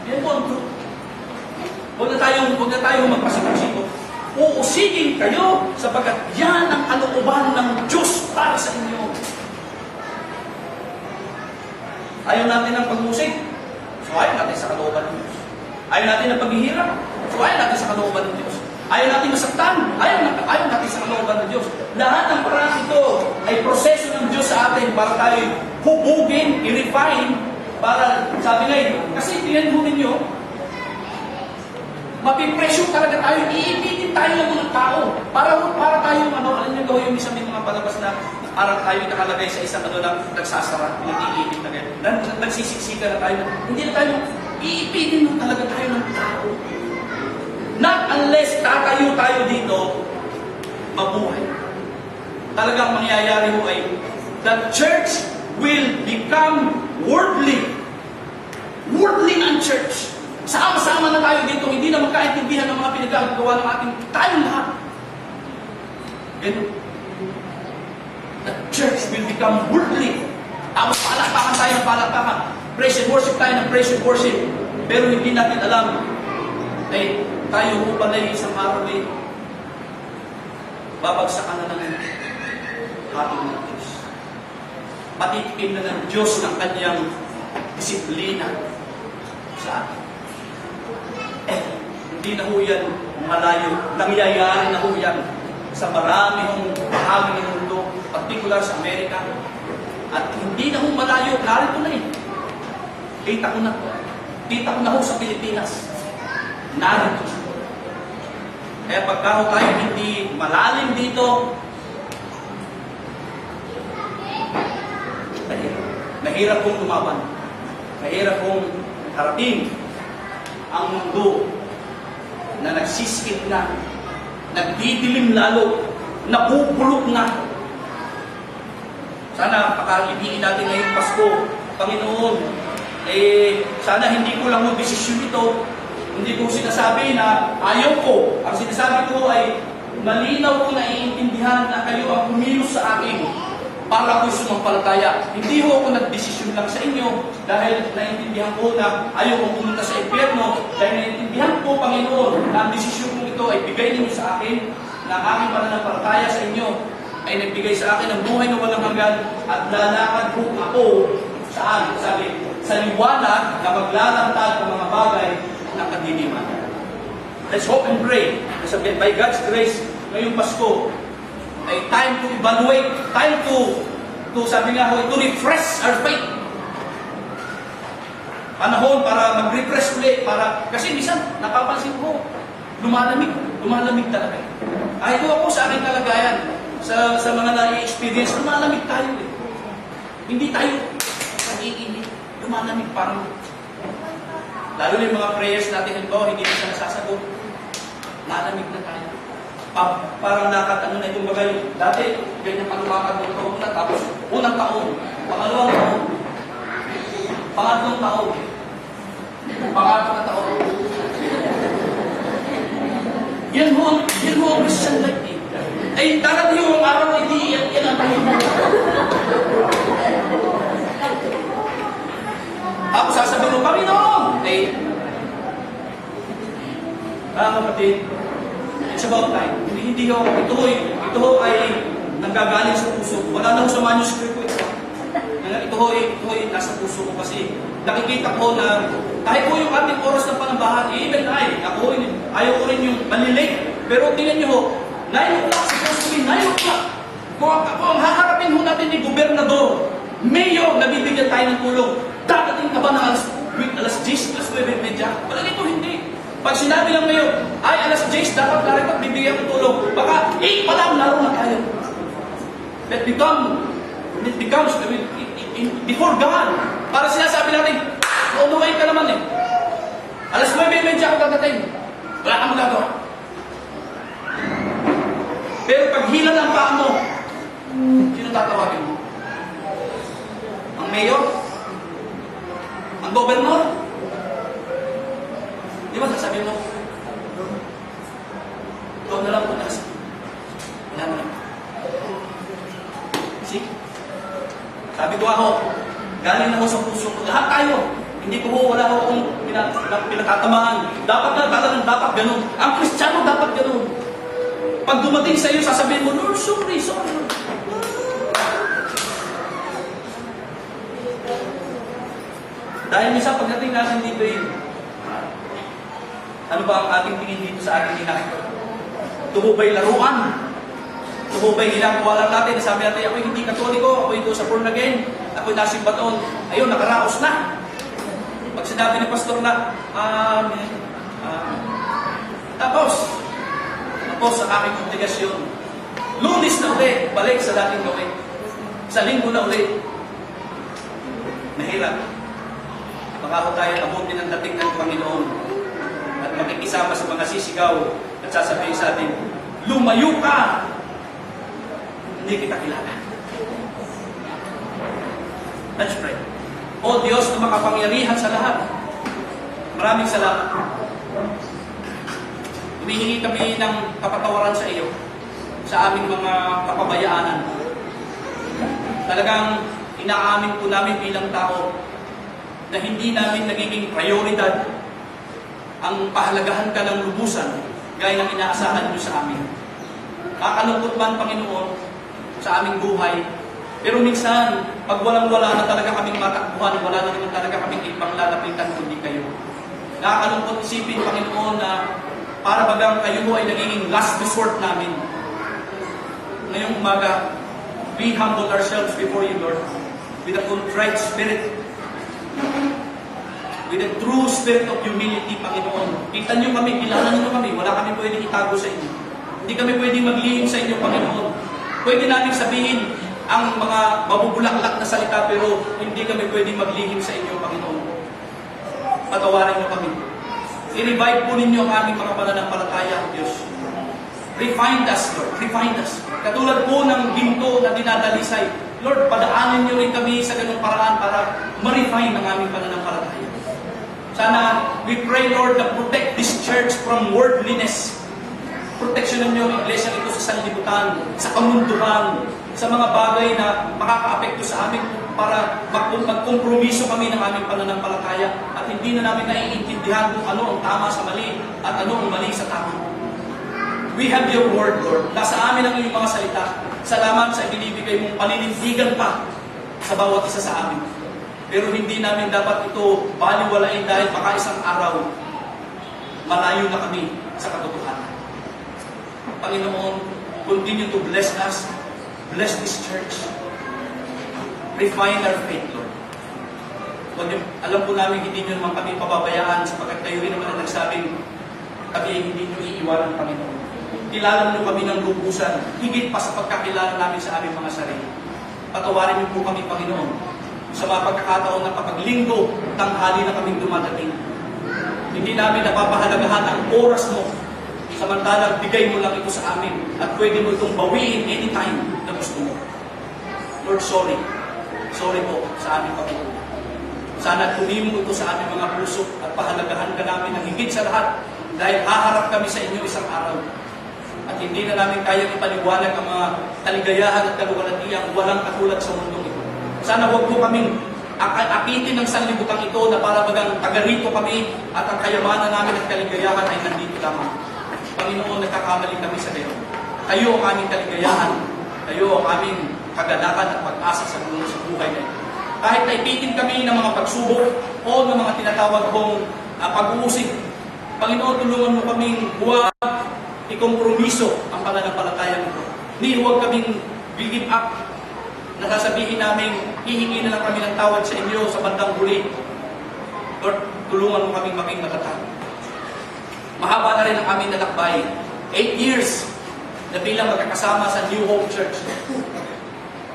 Yan po ang truth. Huwag na tayong magpasikot-sikot. Uusigin kayo sapagkat yan ang kalooban ng Diyos para sa inyo. Ayaw natin ng pag-usig. So ayaw natin sa kalooban ng Diyos. Ayaw natin ng paghihirap. So ayaw natin sa kalooban ng Diyos. Ayaw natin masaktan. Ayaw natin sa kalooban ng Diyos. Lahat ng parang ito ay proseso ng Diyos sa atin para tayo hubugin, i-refine, para, sabi ngayon, kasi tingnan mo ninyo, mapipresyo talaga tayo, iipitin tayo ng mga tao. Para tayo, alam niyo gawin yung isang mga palabas na parang tayo nakalagay sa isang lang nagsasara, nag-iipit na gano'n. Nagsisiksika na tayo. Hindi na tayo, iipitin mo talaga tayo ng tao. Not unless tatayo tayo dito, mabuhay. Talagang mangyayari mo ay, the church will become worldly. Worldly ang church. Sama-sama na tayo dito, hindi na magkaintindihan ng mga pinagagawa ng ating tayong lahat. Ganun. The church will become worldly. Tapos palakpakan tayo ng palakpakan. Praise and worship tayo ng praise and worship. Pero hindi natin alam, ay tayo ho pala isang araw ay babagsakan na ng hatol ng Diyos. Patitikim na ng Diyos ng kanyang disiplina sa atin. Hindi na ho yan malayo. Nangyayari na ho yan sa marami hong bahagi ng mundo, particular sa Amerika. At hindi na ho malayo. Narito na eh. Kita ko na ho sa Pilipinas. Narito na. Kaya pagka ho tayo hindi malalim dito, mahirap kong lumaban. Mahirap kong harapin ang mundo na nagsiskip na, nagdidilim lalo, nabubulok na. Sana pakalibiin natin ngayong Pasko, Panginoon, sana hindi ko lang yung desisyon ito, hindi ko sinasabi na ayaw ko. Ang sinasabi ko ay malinaw ko na iintindihan na kayo ang kumilos sa akin para ako'y sumampalataya. Hindi ho ako nagdesisyon lang sa inyo dahil naiintindihan ko na ayaw kong pumunta sa impyerno, dahil naiintindihan ko, Panginoon, na ang desisyon kong ito ay bigay ninyo sa akin, na ang aking pananampalataya sa inyo ay nagbigay sa akin ng buhay na walang hanggan at lalakad po ako saan? Sabi, sa liwanag na maglalantad ng mga bagay ng kadiliman. Let's hope and pray. Sabi, by God's grace, ngayong Pasko, ay time to evaluate, time to sabi nga ho, to refresh our faith. Panahon para mag-refresh ulit, kasi minsan, napapansin ko, lumalamig. lumalamig talaga. Kahit ako sa aking kalagayan, sa mga na-experience, lumalamig tayo eh. Hindi tayo nag-iinit, lumalamig parang. Lalo na yung mga prayers natin, halimbawa, hindi na siya nasasagot. Lalamig na tayo. Parang nakatano na itong bagay. Dati, ganyan palumakad ng taon na, tapos unang taon, pangalawang taon, pangatlong taon, pangatlong na taon. Yan ho ang Christian life eh. Ay, darating yung araw na hindi yan ang tayo. Ako sasabihin mo, Panginoon! Eh, kapatid, it's about time. Hindi ho, ito ho ay nanggagaling sa puso. Wala na ho sa manuscript ko ito. Ito ho ay nasa puso ko kasi nakikita ko na kahit po yung ating oras ng panambahan, even ayaw ko rin yung malilate. Pero tingnan nyo ho, 9 o'clock, supposed to be 9 o'clock. Kung haharapin ho natin ni Gobernador, Mayor, nabibigyan tayo ng tulong, dadating ka ba na alas 10, alas 9:30? Wala nito, hindi. Pag sinabi lang ngayon, ay alas 10, dapat narito, bibigyan ng tulong. Baka 8 pa lang, laro na tayo. It becomes, before God, para sinasabi natin, uunuhin ka naman eh. Alas 9:30 ako dadating. Wala kang magagawa. Pero pag hila ng paa mo, sino tatawagin mo? Ang mayor? Ang gobernador? Di ba sasabihin mo? Ikaw na lang po na. Wala mo lang. See? Sabi ko ako, galing na ako sa puso ko. Lahat tayo. Hindi ko wala akong pinatatamaan. Dapat ganun. Ang Kristiyano dapat ganun. Pag dumating sa iyo, sasabihin mo, Lord, sorry. Dahil minsan pagdating natin dito ano ba ang ating tingin dito sa ating ina? Tuho ba'y laruan? Tuho ba'y ginagawa lang natin? Sabi natin, ako'y hindi katoliko, ako'y ito sa born again, ako'y nasimbaton. Ayun, nakaraos na. Pag sinabi ni pastor na, Amen. Tapos sa aking kongregasyon, Lunes na ulit, balik sa dating gawin. Sa Linggo na ulit. Mahirap. Baka ko tayo abutin ang dating ng Panginoon at makikisama sa mga sisigaw at sasabihin sa atin, lumayo ka! Hindi kita kilala. Let's pray. O Diyos na makapangyarihan sa lahat, maraming salamat. Humihingi kami ng kapatawaran sa iyo sa aming mga kapabayaanan. Talagang inaamin po namin bilang tao na hindi namin nagiging prioridad ang pahalagahan ka ng lubusan gaya ng inaasahan niyo sa amin. Kakalungkot man, Panginoon, sa aming buhay, pero minsan, pag walang-wala na talaga kaming matakbuhan, wala na naman talaga kaming ibang lalapitan kundi kayo. Nakakalungkot isipin, Panginoon, na para bagang kayo ay nagiging last resort namin. Ngayong umaga, we humble ourselves before you, Lord, with a contrite spirit, with a true spirit of humility, Panginoon. Kita niyo kami, kilala niyo kami, wala kami pwedeng itago sa inyo. Hindi kami pwedeng maglihim sa inyo, Panginoon. Pwede namin sabihin ang mga mabubulaklak na salita, pero hindi kami pwedeng maglihim sa inyo, Panginoon. Patawarin niyo kami. I-revive po ninyo ang aming mga pananampalataya, O Diyos. Refine us, Lord. Refine us. Katulad po ng ginto na dinadalisay. Lord, padaanin niyo rin kami sa ganung paraan para ma-refine ang aming pananampalataya. Sana, we pray, Lord, na protect this church from worldliness. Proteksyonan niyo ang iglesia ito sa sanlibutan, sa kamunduhan, sa mga bagay na makakaapekto sa amin para magkompromiso kami ng aming pananampalataya at hindi na namin naiintindihan kung ano ang tama sa mali at ano ang mali sa tama. We have your word, Lord. Nasa amin ang iyong mga salita. Salamat sa ibinibigay mong paninindigan pa sa bawat isa sa amin. Pero hindi namin dapat ito baliwalain dahil baka isang araw malayo na kami sa katotohanan. Panginoon, continue to bless us. Bless this church. Refine our faith, Lord. Alam po namin hindi nyo naman kami pababayaan sapagkat kayo rin naman ang nagsabing kami ay hindi nyo iiwanan, Panginoon. Kilala nyo kami ng lubusan, higit pa sa pagkakilala namin sa aming mga sarili. Patawarin niyo po kami, Panginoon, sa mga pagkakataon na kapag linggo, tanghali na kaming dumadating. Hindi namin napapahalagahan ang oras mo, samantalang bigay mo lang ito sa amin at pwede mo itong bawiin anytime na gusto mo. Lord, sorry. Sorry po sa aming Panginoon. Sana tumimo ito sa aming mga puso at pahalagahan ka namin ng higit sa lahat dahil haharap kami sa inyo isang araw. At hindi na namin kayang ipaliwanag ang mga kaligayahan at kaluwalhatiang walang katulad sa mundong ito. Sana huwag po kaming akitin ng sanlibutan ito na para bagang taga-rito kami at ang kayamanan namin at kaligayahan ay nandito lamang. Panginoon, nagkakamali kami sa gayon. Kayo ang aming kaligayahan. Kayo ang aming kagalakan at pag-asa sa buhay na ito. Kahit naipitin kami ng mga pagsubok o ng mga tinatawag kong pag-uusig, Panginoon, tulungan mo kaming huwag ikompromiso ang pananampalataya nito. Ni huwag kaming give up. Nasasabihin namin, hihingi na lang kami ng tawad sa inyo sa bandang huli. Lord, tulungan mo kaming maging matatag. Mahaba na rin ang aming nalakbay. 8 years na bilang magkakasama sa New Hope Church.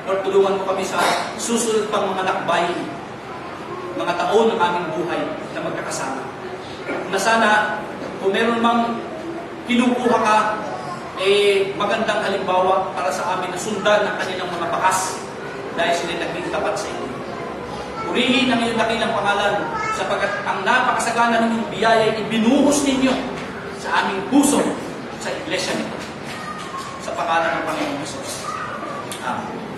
Lord, tulungan mo kami sa susunod pang mga lakbay, mga taon ng aming buhay na magkakasama. Na sana, kung meron mang kinukuha ka, magandang halimbawa para sa amin na sundan ng kanilang mga bakas dahil sila naging tapat sa inyo. Purihin ang iyong dakilang pangalan sapagkat ang napakasagana ng iyong biyaya ay ibinuhos ninyo sa aming puso sa iglesia nito. Sa pangalan ng Panginoong Jesus. Amen.